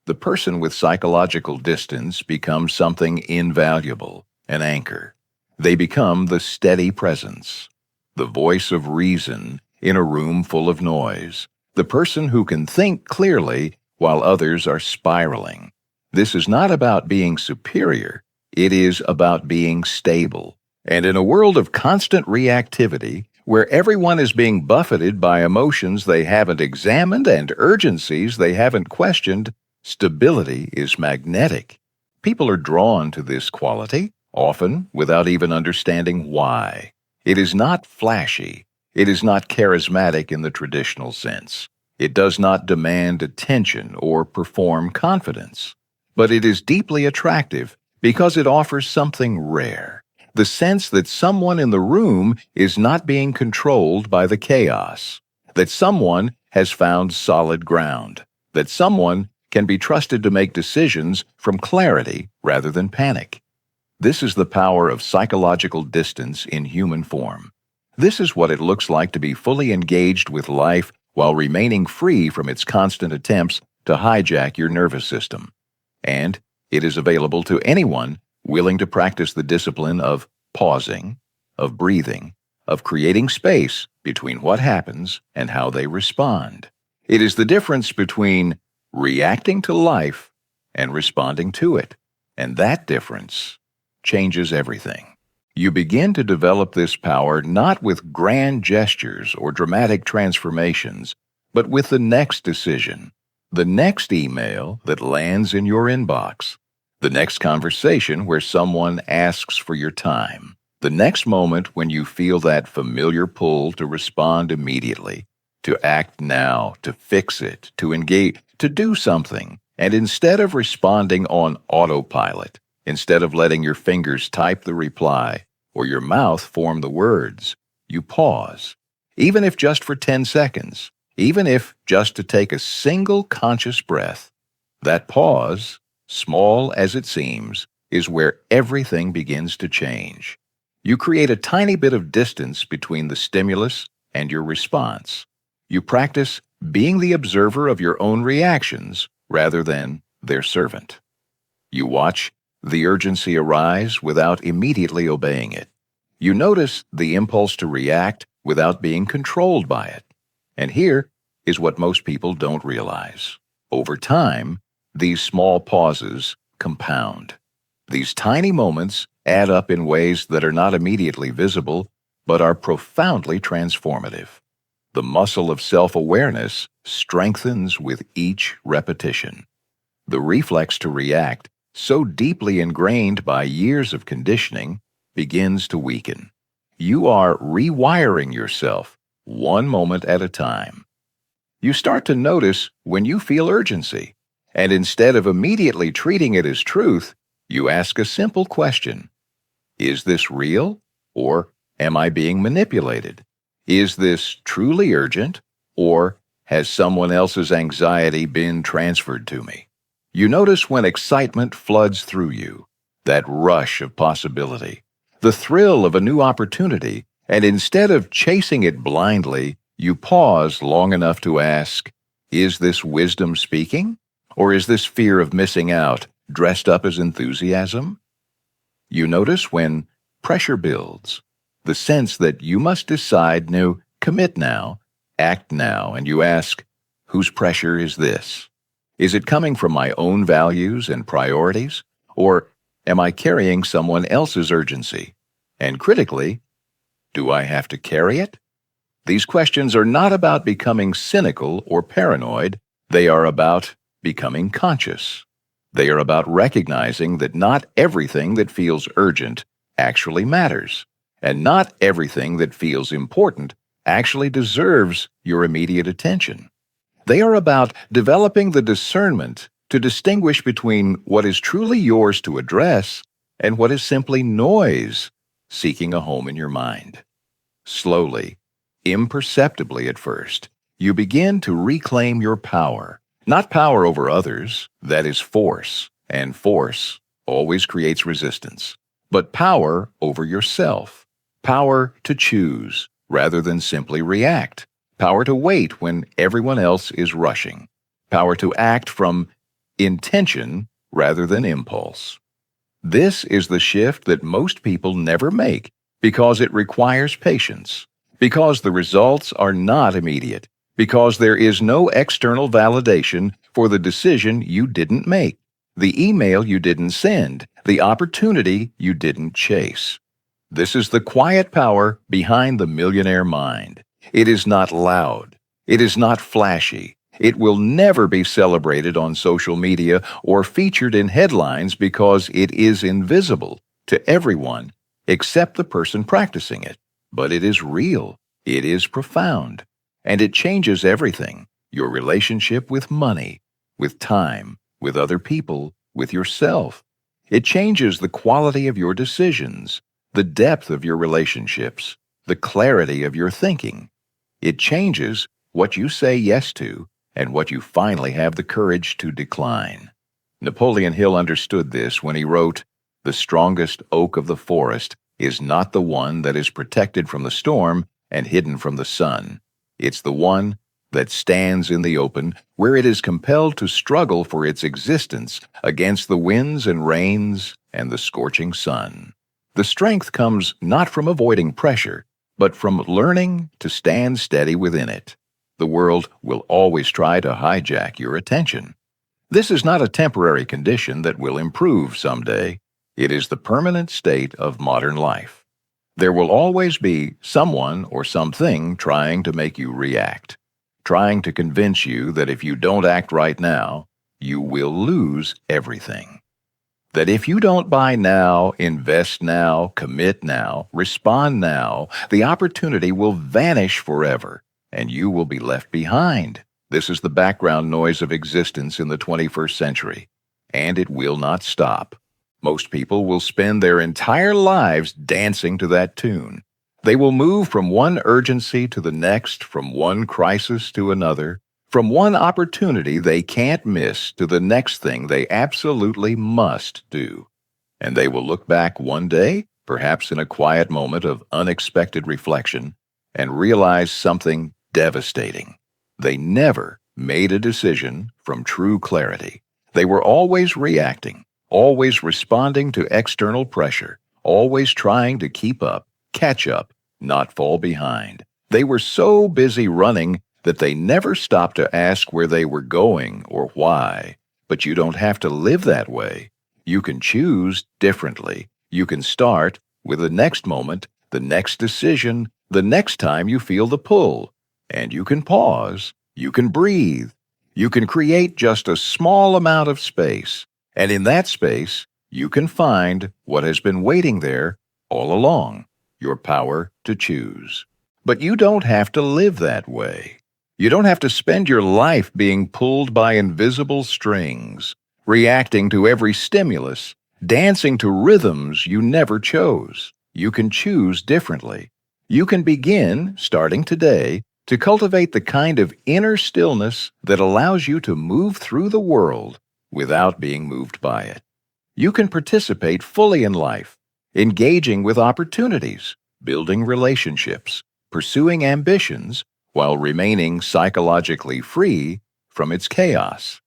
the person with psychological distance becomes something invaluable, an anchor. They become the steady presence, the voice of reason in a room full of noise, the person who can think clearly while others are spiraling. This is not about being superior, it is about being stable. And in a world of constant reactivity, where everyone is being buffeted by emotions they haven't examined and urgencies they haven't questioned, stability is magnetic. People are drawn to this quality, often without even understanding why. It is not flashy. It is not charismatic in the traditional sense. It does not demand attention or perform confidence. But it is deeply attractive because it offers something rare, the sense that someone in the room is not being controlled by the chaos, that someone has found solid ground, that someone can be trusted to make decisions from clarity rather than panic. This is the power of psychological distance in human form. This is what it looks like to be fully engaged with life while remaining free from its constant attempts to hijack your nervous system. And it is available to anyone willing to practice the discipline of pausing, of breathing, of creating space between what happens and how they respond. It is the difference between reacting to life and responding to it. And that difference changes everything. You begin to develop this power not with grand gestures or dramatic transformations, but with the next decision, the next email that lands in your inbox, the next conversation where someone asks for your time, the next moment when you feel that familiar pull to respond immediately, to act now, to fix it, to engage, to do something. And instead of responding on autopilot, instead of letting your fingers type the reply or your mouth form the words, you pause, even if just for 10 seconds, even if just to take a single conscious breath. That pause, small as it seems, is where everything begins to change. You create a tiny bit of distance between the stimulus and your response. You practice being the observer of your own reactions rather than their servant. You watch the urgency arise without immediately obeying it. You notice the impulse to react without being controlled by it. And here is what most people don't realize. Over time, these small pauses compound. These tiny moments add up in ways that are not immediately visible, but are profoundly transformative. The muscle of self-awareness strengthens with each repetition. The reflex to react, so deeply ingrained by years of conditioning, begins to weaken. You are rewiring yourself one moment at a time. You start to notice when you feel urgency, and instead of immediately treating it as truth, you ask a simple question. Is this real, or am I being manipulated? Is this truly urgent, or has someone else's anxiety been transferred to me? You notice when excitement floods through you, that rush of possibility, the thrill of a new opportunity, and instead of chasing it blindly, you pause long enough to ask, is this wisdom speaking? Or is this fear of missing out dressed up as enthusiasm? You notice when pressure builds, the sense that you must decide, no, commit now, act now, and you ask, whose pressure is this? Is it coming from my own values and priorities, or am I carrying someone else's urgency? And critically, do I have to carry it? These questions are not about becoming cynical or paranoid. They are about becoming conscious. They are about recognizing that not everything that feels urgent actually matters, and not everything that feels important actually deserves your immediate attention. They are about developing the discernment to distinguish between what is truly yours to address and what is simply noise seeking a home in your mind. Slowly, imperceptibly at first, you begin to reclaim your power. Not power over others, that is force, and force always creates resistance, but power over yourself. Power to choose rather than simply react. Power to wait when everyone else is rushing. Power to act from intention rather than impulse. This is the shift that most people never make because it requires patience, because the results are not immediate, because there is no external validation for the decision you didn't make, the email you didn't send, the opportunity you didn't chase. This is the quiet power behind the millionaire mind. It is not loud. It is not flashy. It will never be celebrated on social media or featured in headlines because it is invisible to everyone except the person practicing it. But it is real. It is profound. And it changes everything. Your relationship with money, with time, with other people, with yourself. It changes the quality of your decisions, the depth of your relationships, the clarity of your thinking. It changes what you say yes to and what you finally have the courage to decline. Napoleon Hill understood this when he wrote, "The strongest oak of the forest is not the one that is protected from the storm and hidden from the sun. It's the one that stands in the open where it is compelled to struggle for its existence against the winds and rains and the scorching sun." The strength comes not from avoiding pressure, but from learning to stand steady within it. The world will always try to hijack your attention. This is not a temporary condition that will improve someday. It is the permanent state of modern life. There will always be someone or something trying to make you react, trying to convince you that if you don't act right now, you will lose everything. That if you don't buy now, invest now, commit now, respond now, the opportunity will vanish forever, and you will be left behind. This is the background noise of existence in the 21st century, and it will not stop. Most people will spend their entire lives dancing to that tune. They will move from one urgency to the next, from one crisis to another, from one opportunity they can't miss to the next thing they absolutely must do. And they will look back one day, perhaps in a quiet moment of unexpected reflection, and realize something devastating. They never made a decision from true clarity. They were always reacting, always responding to external pressure, always trying to keep up, catch up, not fall behind. They were so busy running that they never stopped to ask where they were going or why. But you don't have to live that way. You can choose differently. You can start with the next moment, the next decision, the next time you feel the pull. And you can pause. You can breathe. You can create just a small amount of space. And in that space, you can find what has been waiting there all along, your power to choose. But you don't have to live that way. You don't have to spend your life being pulled by invisible strings, reacting to every stimulus, dancing to rhythms you never chose. You can choose differently. You can begin, starting today, to cultivate the kind of inner stillness that allows you to move through the world without being moved by it. You can participate fully in life, engaging with opportunities, building relationships, pursuing ambitions, while remaining psychologically free from its chaos.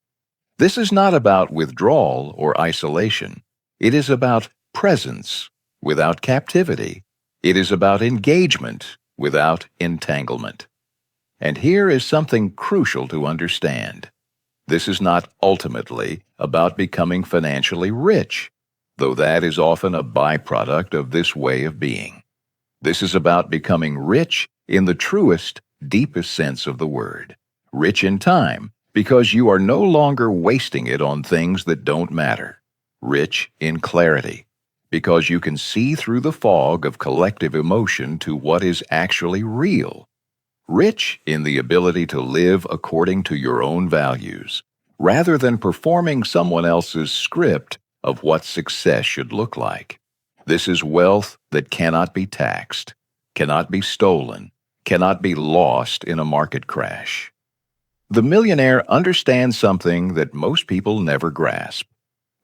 This is not about withdrawal or isolation. It is about presence without captivity. It is about engagement without entanglement. And here is something crucial to understand. This is not ultimately about becoming financially rich, though that is often a byproduct of this way of being. This is about becoming rich in the truest, deepest sense of the word. Rich in time, because you are no longer wasting it on things that don't matter. Rich in clarity, because you can see through the fog of collective emotion to what is actually real. rich in the ability to live according to your own values, rather than performing someone else's script of what success should look like. This is wealth that cannot be taxed, cannot be stolen, cannot be lost in a market crash. The millionaire understands something that most people never grasp.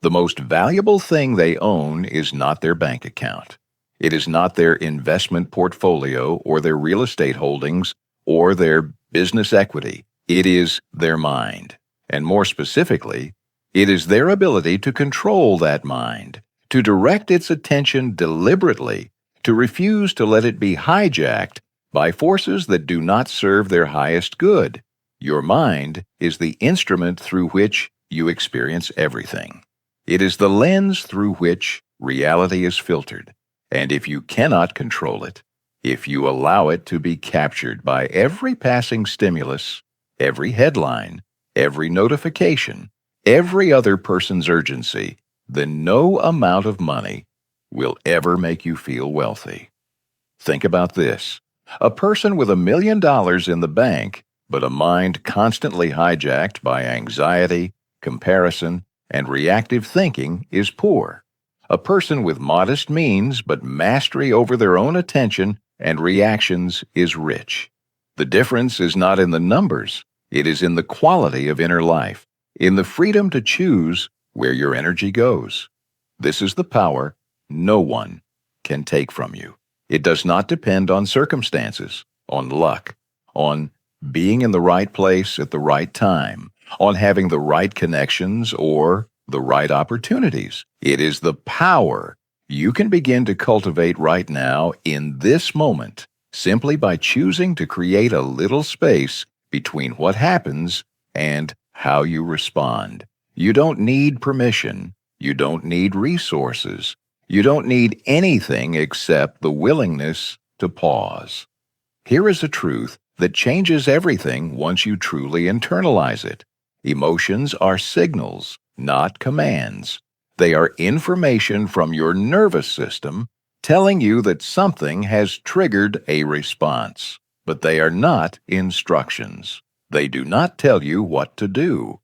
The most valuable thing they own is not their bank account. It is not their investment portfolio or their real estate holdings or their business equity. It is their mind. And more specifically, it is their ability to control that mind, to direct its attention deliberately, to refuse to let it be hijacked by forces that do not serve their highest good. Your mind is the instrument through which you experience everything. It is the lens through which reality is filtered. And if you cannot control it, if you allow it to be captured by every passing stimulus, every headline, every notification, every other person's urgency, then no amount of money will ever make you feel wealthy. Think about this. A person with $1 million in the bank, but a mind constantly hijacked by anxiety, comparison, and reactive thinking is poor. A person with modest means but mastery over their own attention and reactions is rich. The difference is not in the numbers, it is in the quality of inner life, in the freedom to choose where your energy goes. This is the power no one can take from you. It does not depend on circumstances, on luck, on being in the right place at the right time, on having the right connections or the right opportunities. It is the power you can begin to cultivate right now in this moment, simply by choosing to create a little space between what happens and how you respond. You don't need permission. You don't need resources. You don't need anything except the willingness to pause. Here is a truth that changes everything once you truly internalize it. Emotions are signals, not commands. They are information from your nervous system telling you that something has triggered a response. But they are not instructions. They do not tell you what to do.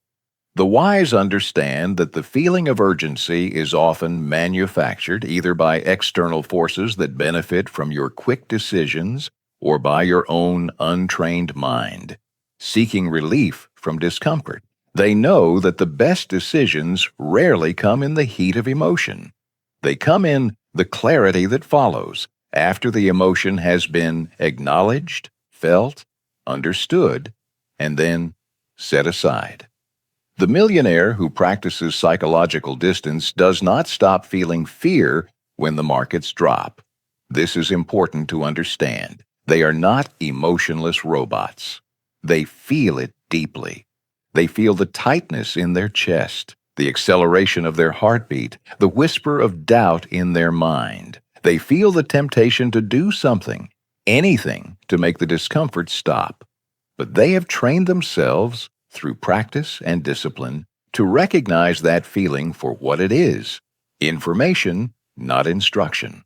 The wise understand that the feeling of urgency is often manufactured either by external forces that benefit from your quick decisions or by your own untrained mind, seeking relief from discomfort. They know that the best decisions rarely come in the heat of emotion. They come in the clarity that follows after the emotion has been acknowledged, felt, understood, and then set aside. The millionaire who practices psychological distance does not stop feeling fear when the markets drop. This is important to understand. They are not emotionless robots. They feel it deeply. They feel the tightness in their chest, the acceleration of their heartbeat, the whisper of doubt in their mind. They feel the temptation to do something, anything, to make the discomfort stop. But they have trained themselves through practice and discipline to recognize that feeling for what it is, information, not instruction.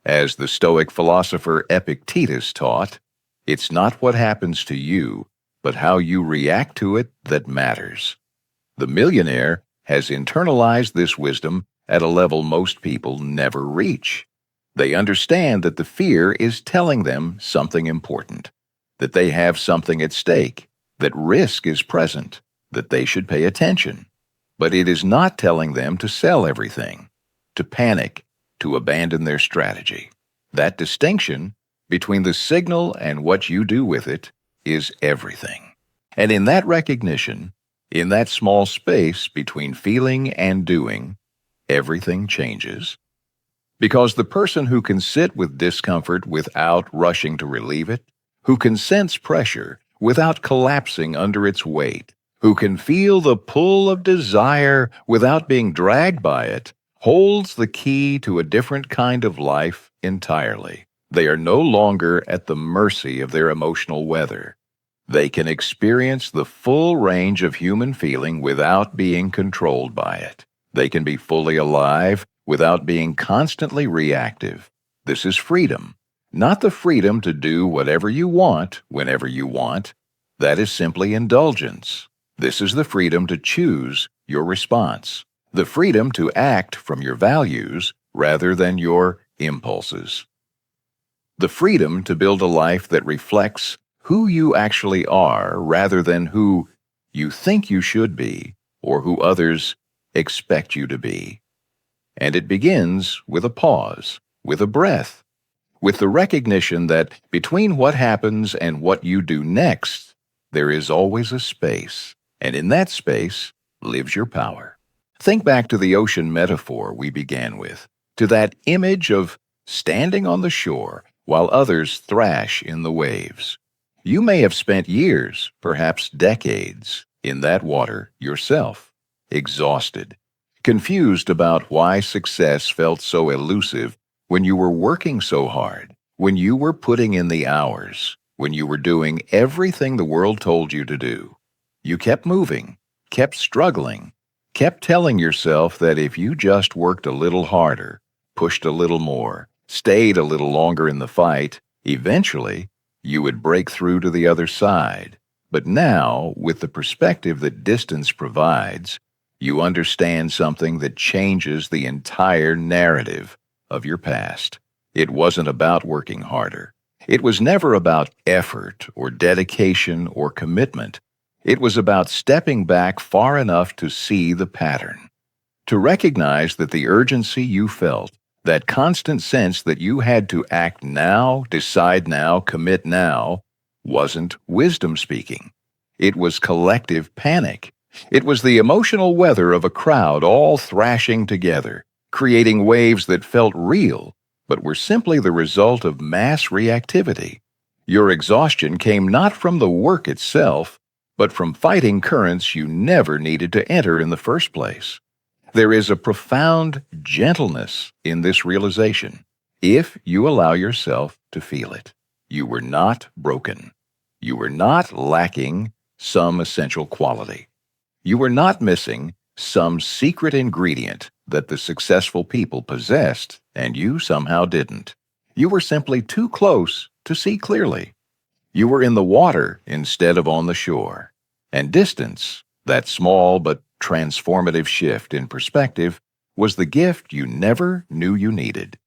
As the Stoic philosopher Epictetus taught, it's not what happens to you, but how you react to it that matters. The millionaire has internalized this wisdom at a level most people never reach. They understand that the fear is telling them something important, that they have something at stake, that risk is present, that they should pay attention. But it is not telling them to sell everything, to panic, to abandon their strategy. That distinction between the signal and what you do with it is everything. And in that recognition, in that small space between feeling and doing, everything changes. Because the person who can sit with discomfort without rushing to relieve it, who can sense pressure without collapsing under its weight, who can feel the pull of desire without being dragged by it, holds the key to a different kind of life entirely. They are no longer at the mercy of their emotional weather. They can experience the full range of human feeling without being controlled by it. They can be fully alive without being constantly reactive. This is freedom. Not the freedom to do whatever you want whenever you want. That is simply indulgence. This is the freedom to choose your response, the freedom to act from your values rather than your impulses, the freedom to build a life that reflects who you actually are rather than who you think you should be or who others expect you to be. And it begins with a pause, with a breath, with the recognition that between what happens and what you do next, there is always a space, and in that space lives your power. Think back to the ocean metaphor we began with, to that image of standing on the shore while others thrash in the waves. You may have spent years, perhaps decades, in that water yourself, exhausted, confused about why success felt so elusive when you were working so hard, when you were putting in the hours, when you were doing everything the world told you to do. You kept moving, kept struggling, kept telling yourself that if you just worked a little harder, pushed a little more, stayed a little longer in the fight, eventually you would break through to the other side. But now, with the perspective that distance provides, you understand something that changes the entire narrative of your past. It wasn't about working harder. It was never about effort or dedication or commitment. It was about stepping back far enough to see the pattern, to recognize that the urgency you felt, that constant sense that you had to act now, decide now, commit now, wasn't wisdom speaking. It was collective panic. It was the emotional weather of a crowd all thrashing together, creating waves that felt real, but were simply the result of mass reactivity. Your exhaustion came not from the work itself, but from fighting currents you never needed to enter in the first place. There is a profound gentleness in this realization, if you allow yourself to feel it. You were not broken. You were not lacking some essential quality. You were not missing some secret ingredient that the successful people possessed and you somehow didn't. You were simply too close to see clearly. You were in the water instead of on the shore. And distance, that small but transformative shift in perspective, was the gift you never knew you needed.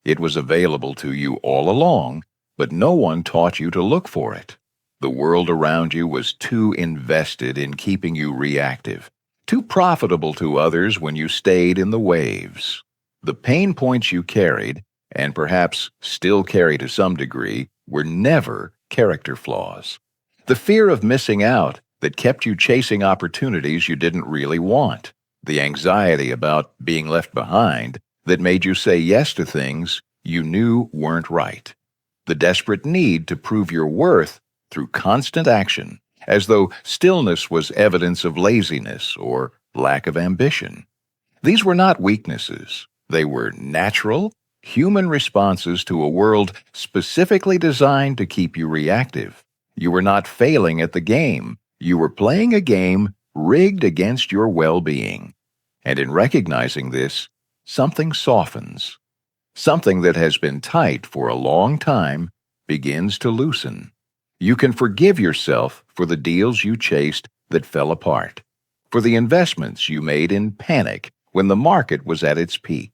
It was available to you all along, but no one taught you to look for it. The world around you was too invested in keeping you reactive, too profitable to others when you stayed in the waves. The pain points you carried, and perhaps still carry to some degree, were never character flaws. The fear of missing out that kept you chasing opportunities you didn't really want. The anxiety about being left behind that made you say yes to things you knew weren't right. The desperate need to prove your worth through constant action, as though stillness was evidence of laziness or lack of ambition. These were not weaknesses. They were natural, human responses to a world specifically designed to keep you reactive. You were not failing at the game. You were playing a game rigged against your well-being. And in recognizing this, something softens. Something that has been tight for a long time begins to loosen. You can forgive yourself for the deals you chased that fell apart, for the investments you made in panic when the market was at its peak,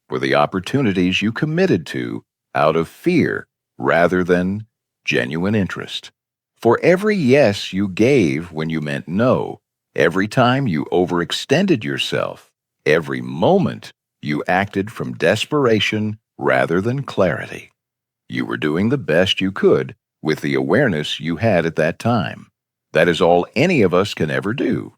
for the opportunities you committed to out of fear rather than genuine interest, for every yes you gave when you meant no, every time you overextended yourself, every moment you acted from desperation rather than clarity. You were doing the best you could with the awareness you had at that time. That is all any of us can ever do.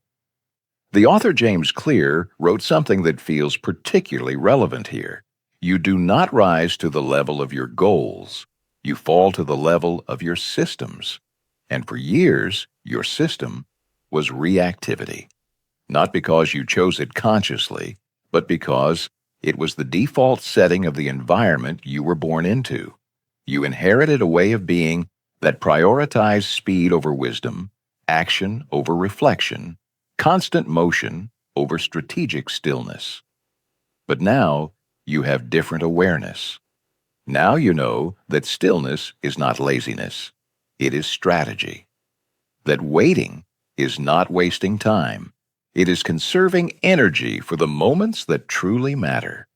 The author James Clear wrote something that feels particularly relevant here. You do not rise to the level of your goals. You fall to the level of your systems. And for years, your system was reactivity. Not because you chose it consciously, but because it was the default setting of the environment you were born into. You inherited a way of being that prioritized speed over wisdom, action over reflection, constant motion over strategic stillness. But now you have different awareness. Now you know that stillness is not laziness. It is strategy. That waiting is not wasting time. It is conserving energy for the moments that truly matter.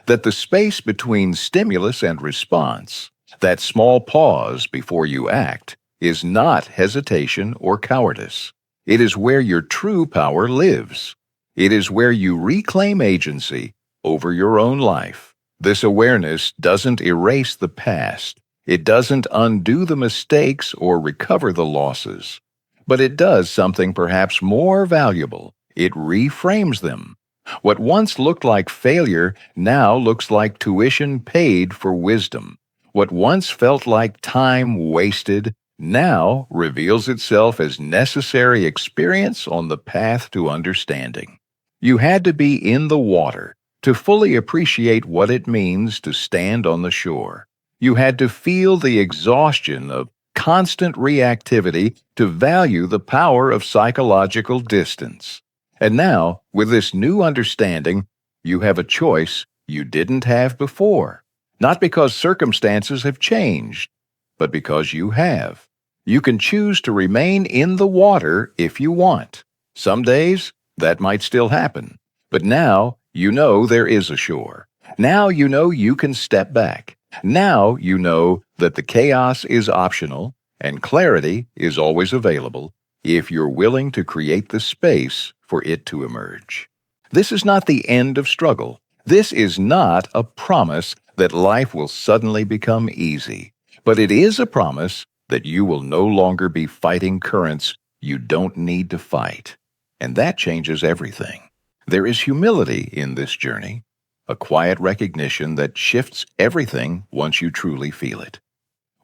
That the space between stimulus and response, that small pause before you act, is not hesitation or cowardice. It is where your true power lives. It is where you reclaim agency over your own life. This awareness doesn't erase the past. It doesn't undo the mistakes or recover the losses. But it does something perhaps more valuable. It reframes them. What once looked like failure now looks like tuition paid for wisdom. What once felt like time wasted now reveals itself as necessary experience on the path to understanding. You had to be in the water to fully appreciate what it means to stand on the shore. You had to feel the exhaustion of constant reactivity to value the power of psychological distance. And now, with this new understanding, you have a choice you didn't have before. Not because circumstances have changed, but because you have. You can choose to remain in the water if you want. Some days, that might still happen. But now, you know there is a shore. Now you know you can step back. Now you know that the chaos is optional and clarity is always available if you're willing to create the space for it to emerge. This is not the end of struggle. This is not a promise that life will suddenly become easy, but it is a promise that you will no longer be fighting currents you don't need to fight. And that changes everything. There is humility in this journey, a quiet recognition that shifts everything once you truly feel it.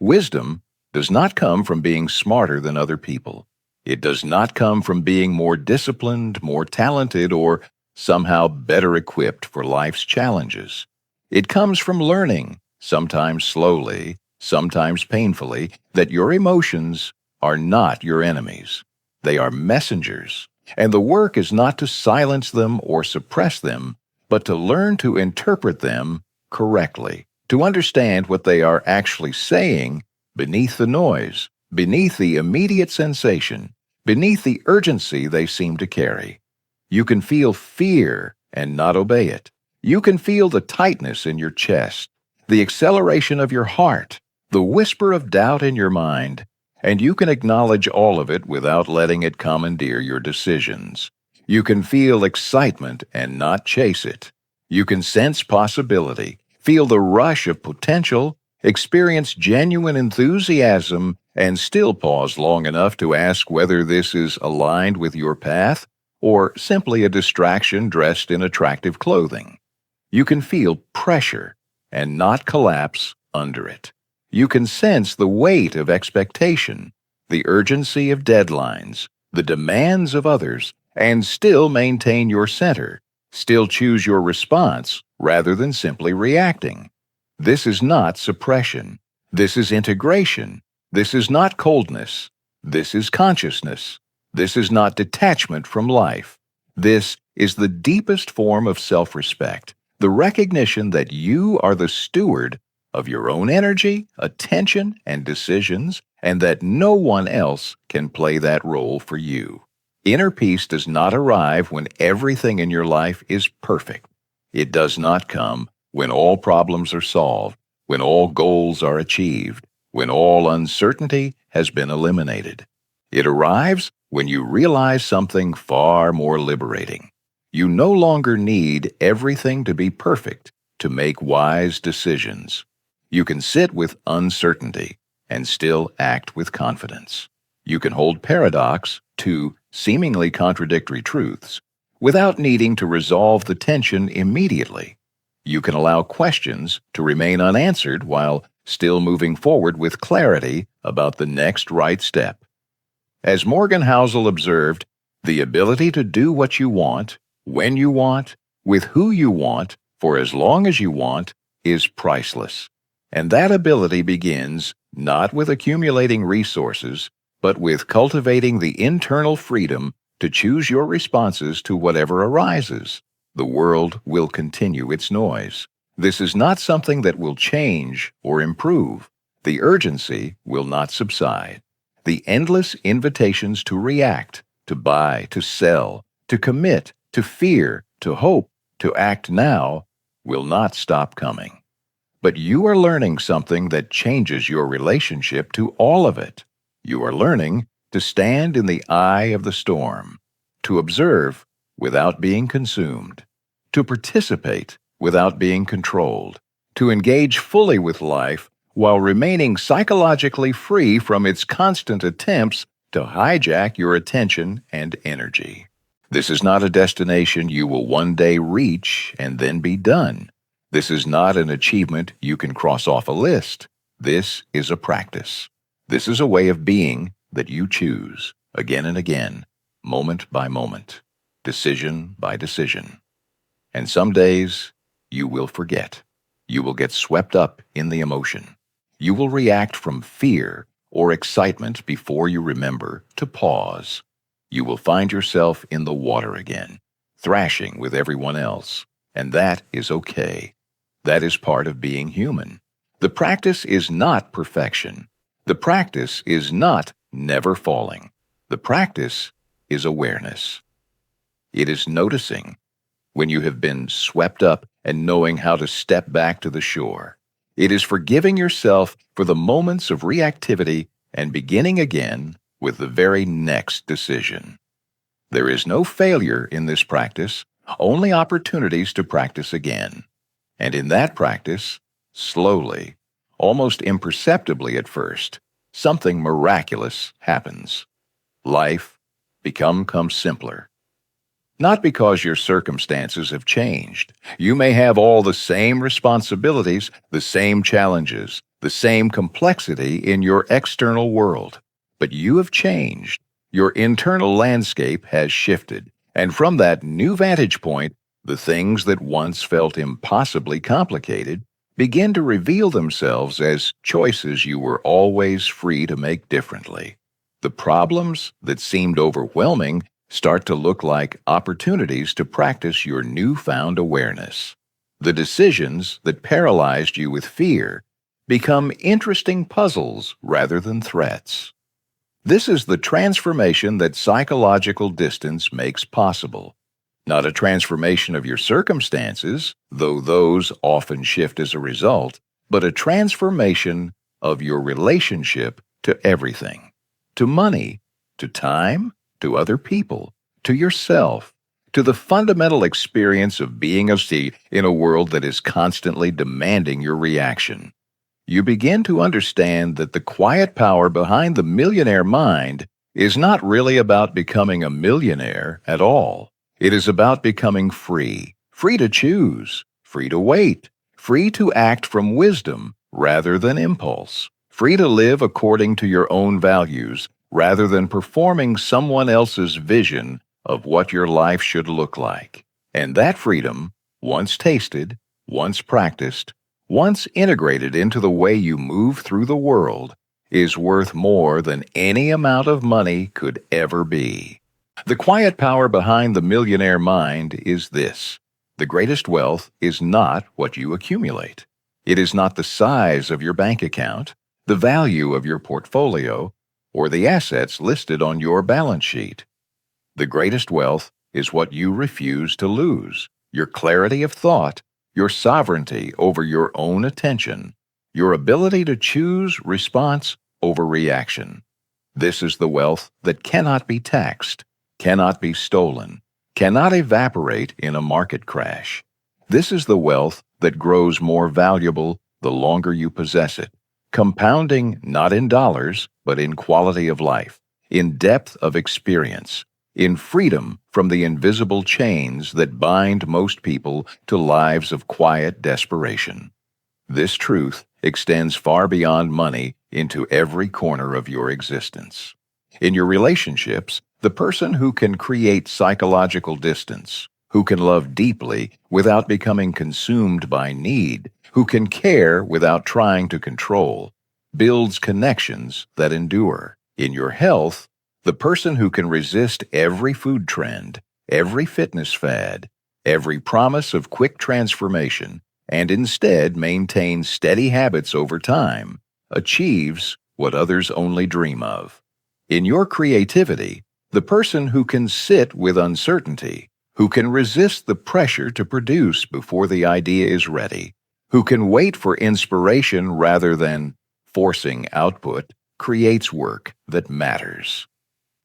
Wisdom does not come from being smarter than other people. It does not come from being more disciplined, more talented, or somehow better equipped for life's challenges. It comes from learning, sometimes slowly, sometimes painfully, that your emotions are not your enemies. They are messengers. And the work is not to silence them or suppress them, but to learn to interpret them correctly, to understand what they are actually saying beneath the noise, beneath the immediate sensation, beneath the urgency they seem to carry. You can feel fear and not obey it. You can feel the tightness in your chest, the acceleration of your heart, the whisper of doubt in your mind, and you can acknowledge all of it without letting it commandeer your decisions. You can feel excitement and not chase it. You can sense possibility, feel the rush of potential, experience genuine enthusiasm, and still pause long enough to ask whether this is aligned with your path or simply a distraction dressed in attractive clothing. You can feel pressure and not collapse under it. You can sense the weight of expectation, the urgency of deadlines, the demands of others, and still maintain your center, still choose your response rather than simply reacting. This is not suppression. This is integration. This is not coldness. This is consciousness. This is not detachment from life. This is the deepest form of self-respect, the recognition that you are the steward of your own energy, attention, and decisions, and that no one else can play that role for you. Inner peace does not arrive when everything in your life is perfect. It does not come when all problems are solved, when all goals are achieved, when all uncertainty has been eliminated. It arrives when you realize something far more liberating. You no longer need everything to be perfect to make wise decisions. You can sit with uncertainty and still act with confidence. You can hold paradox, two seemingly contradictory truths, without needing to resolve the tension immediately. You can allow questions to remain unanswered while still moving forward with clarity about the next right step. As Morgan Housel observed, the ability to do what you want, when you want, with who you want, for as long as you want, is priceless. And that ability begins not with accumulating resources, but with cultivating the internal freedom to choose your responses to whatever arises. The world will continue its noise. This is not something that will change or improve. The urgency will not subside. The endless invitations to react, to buy, to sell, to commit, to fear, to hope, to act now will not stop coming. But you are learning something that changes your relationship to all of it. You are learning to stand in the eye of the storm, to observe without being consumed, to participate without being controlled, to engage fully with life while remaining psychologically free from its constant attempts to hijack your attention and energy. This is not a destination you will one day reach and then be done. This is not an achievement you can cross off a list. This is a practice. This is a way of being that you choose again and again, moment by moment, decision by decision. And some days you will forget. You will get swept up in the emotion. You will react from fear or excitement before you remember to pause. You will find yourself in the water again, thrashing with everyone else, and that is okay. That is part of being human. The practice is not perfection. The practice is not never falling. The practice is awareness. It is noticing when you have been swept up and knowing how to step back to the shore. It is forgiving yourself for the moments of reactivity and beginning again with the very next decision. There is no failure in this practice, only opportunities to practice again. And in that practice, slowly, almost imperceptibly at first, something miraculous happens. Life becomes simpler. Not because your circumstances have changed. You may have all the same responsibilities, the same challenges, the same complexity in your external world. But you have changed. Your internal landscape has shifted. And from that new vantage point, the things that once felt impossibly complicated begin to reveal themselves as choices you were always free to make differently. The problems that seemed overwhelming start to look like opportunities to practice your newfound awareness. The decisions that paralyzed you with fear become interesting puzzles rather than threats. This is the transformation that psychological distance makes possible. Not a transformation of your circumstances, though those often shift as a result, but a transformation of your relationship to everything, to money, to time, to other people, to yourself, to the fundamental experience of being a sea in a world that is constantly demanding your reaction. You begin to understand that the quiet power behind the millionaire mind is not really about becoming a millionaire at all. It is about becoming free, free to choose, free to wait, free to act from wisdom rather than impulse, free to live according to your own values rather than performing someone else's vision of what your life should look like. And that freedom, once tasted, once practiced, once integrated into the way you move through the world, is worth more than any amount of money could ever be. The quiet power behind the millionaire mind is this: the greatest wealth is not what you accumulate. It is not the size of your bank account, the value of your portfolio, or the assets listed on your balance sheet. The greatest wealth is what you refuse to lose: your clarity of thought, your sovereignty over your own attention, your ability to choose response over reaction. This is the wealth that cannot be taxed, cannot be stolen, cannot evaporate in a market crash. This is the wealth that grows more valuable the longer you possess it, compounding not in dollars, but in quality of life, in depth of experience, in freedom from the invisible chains that bind most people to lives of quiet desperation. This truth extends far beyond money into every corner of your existence. In your relationships, the person who can create psychological distance, who can love deeply without becoming consumed by need, who can care without trying to control, builds connections that endure. In your health, the person who can resist every food trend, every fitness fad, every promise of quick transformation, and instead maintains steady habits over time, achieves what others only dream of. In your creativity, the person who can sit with uncertainty, who can resist the pressure to produce before the idea is ready, who can wait for inspiration rather than forcing output, creates work that matters.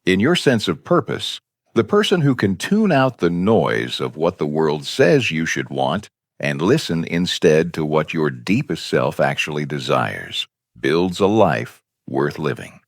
In your sense of purpose, the person who can tune out the noise of what the world says you should want and listen instead to what your deepest self actually desires, builds a life worth living.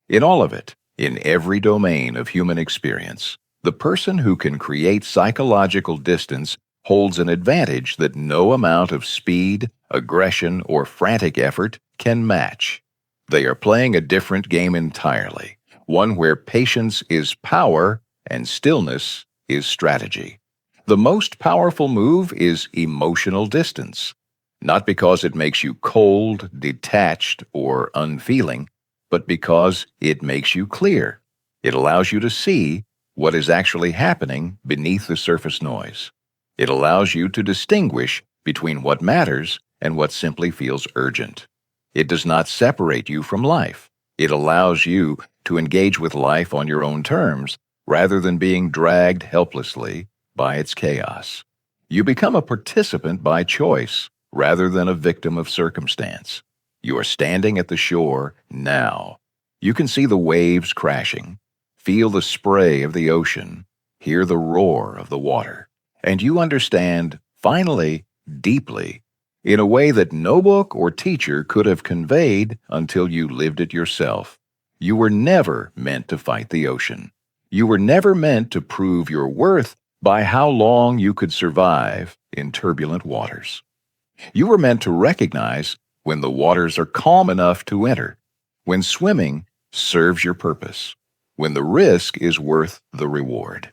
In all of it, in every domain of human experience, the person who can create psychological distance holds an advantage that no amount of speed, aggression, or frantic effort can match. They are playing a different game entirely, one where patience is power and stillness is strategy. The most powerful move is emotional distance, not because it makes you cold, detached, or unfeeling, but because it makes you clear. It allows you to see what is actually happening beneath the surface noise. It allows you to distinguish between what matters and what simply feels urgent. It does not separate you from life. It allows you to engage with life on your own terms rather than being dragged helplessly by its chaos. You become a participant by choice rather than a victim of circumstance. You are standing at the shore now. You can see the waves crashing, feel the spray of the ocean, hear the roar of the water, and you understand, finally, deeply, in a way that no book or teacher could have conveyed until you lived it yourself. You were never meant to fight the ocean. You were never meant to prove your worth by how long you could survive in turbulent waters. You were meant to recognize when the waters are calm enough to enter, when swimming serves your purpose, when the risk is worth the reward.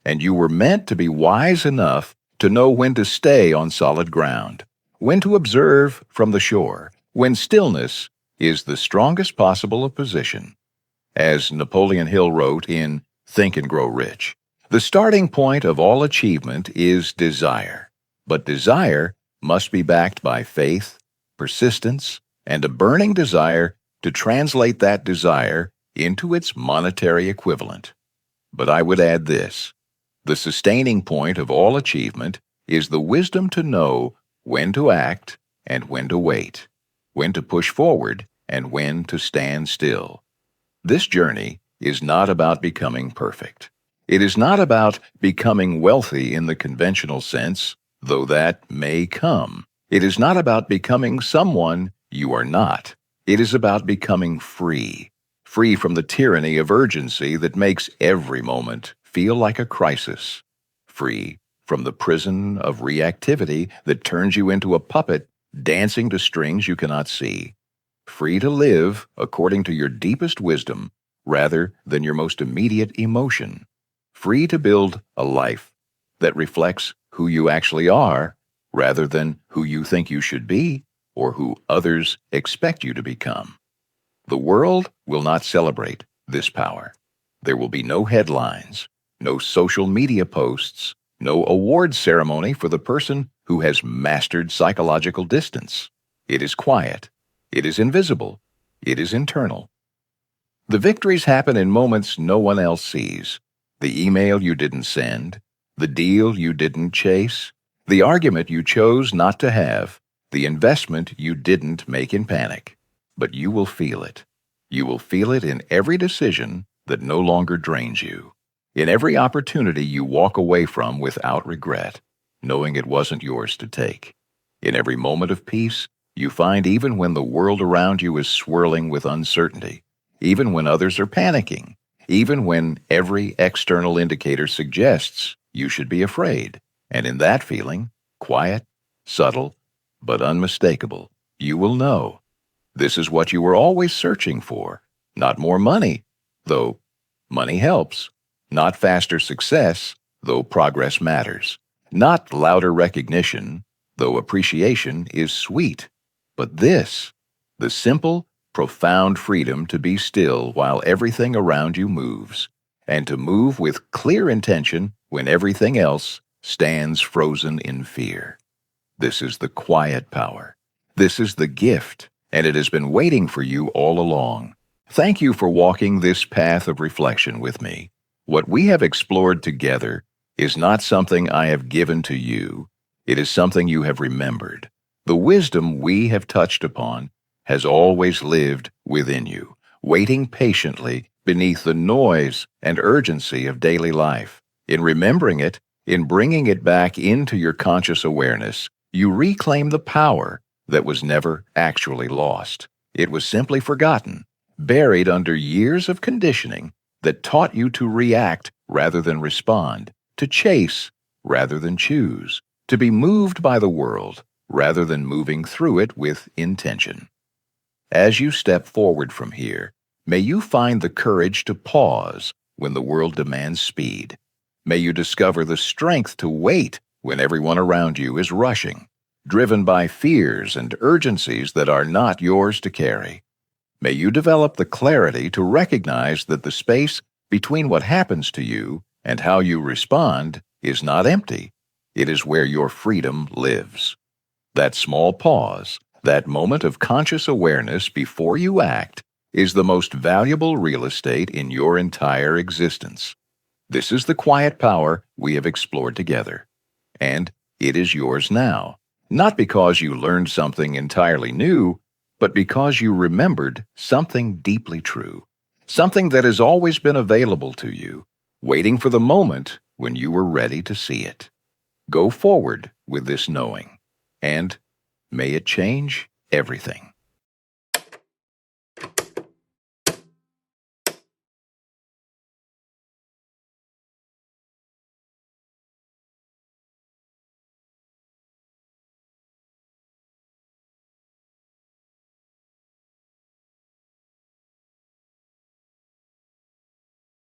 And you were meant to be wise enough to know when to stay on solid ground, when to observe from the shore, when stillness is the strongest possible position. As Napoleon Hill wrote in Think and Grow Rich, the starting point of all achievement is desire, but desire must be backed by faith, persistence, and a burning desire to translate that desire into its monetary equivalent. But I would add this: the sustaining point of all achievement is the wisdom to know when to act and when to wait, when to push forward and when to stand still. This journey is not about becoming perfect. It is not about becoming wealthy in the conventional sense, though that may come. It is not about becoming someone you are not. It is about becoming free, free from the tyranny of urgency that makes every moment feel like a crisis, free from the prison of reactivity that turns you into a puppet dancing to strings you cannot see, free to live according to your deepest wisdom rather than your most immediate emotion, free to build a life that reflects who you actually are rather than who you think you should be or who others expect you to become. The world will not celebrate this power. There will be no headlines, no social media posts, no award ceremony for the person who has mastered psychological distance. It is quiet. It is invisible. It is internal. The victories happen in moments no one else sees. The email you didn't send, the deal you didn't chase, the argument you chose not to have, the investment you didn't make in panic. But you will feel it. You will feel it in every decision that no longer drains you, in every opportunity you walk away from without regret, knowing it wasn't yours to take. In every moment of peace you find, even when the world around you is swirling with uncertainty, even when others are panicking, even when every external indicator suggests you should be afraid. And in that feeling, quiet, subtle, but unmistakable, you will know this is what you were always searching for. Not more money, though money helps. Not faster success, though progress matters. Not louder recognition, though appreciation is sweet. But this, the simple, profound freedom to be still while everything around you moves, and to move with clear intention when everything else stands frozen in fear. This is the quiet power. This is the gift, and it has been waiting for you all along. Thank you for walking this path of reflection with me. What we have explored together is not something I have given to you. It is something you have remembered. The wisdom we have touched upon has always lived within you, waiting patiently beneath the noise and urgency of daily life. In remembering it, in bringing it back into your conscious awareness, you reclaim the power that was never actually lost. It was simply forgotten, buried under years of conditioning that taught you to react rather than respond, to chase rather than choose, to be moved by the world rather than moving through it with intention. As you step forward from here, may you find the courage to pause when the world demands speed. May you discover the strength to wait when everyone around you is rushing, driven by fears and urgencies that are not yours to carry. May you develop the clarity to recognize that the space between what happens to you and how you respond is not empty. It is where your freedom lives. That small pause, that moment of conscious awareness before you act, is the most valuable real estate in your entire existence. This is the quiet power we have explored together, and it is yours now, not because you learned something entirely new, but because you remembered something deeply true, something that has always been available to you, waiting for the moment when you were ready to see it. Go forward with this knowing, and may it change everything.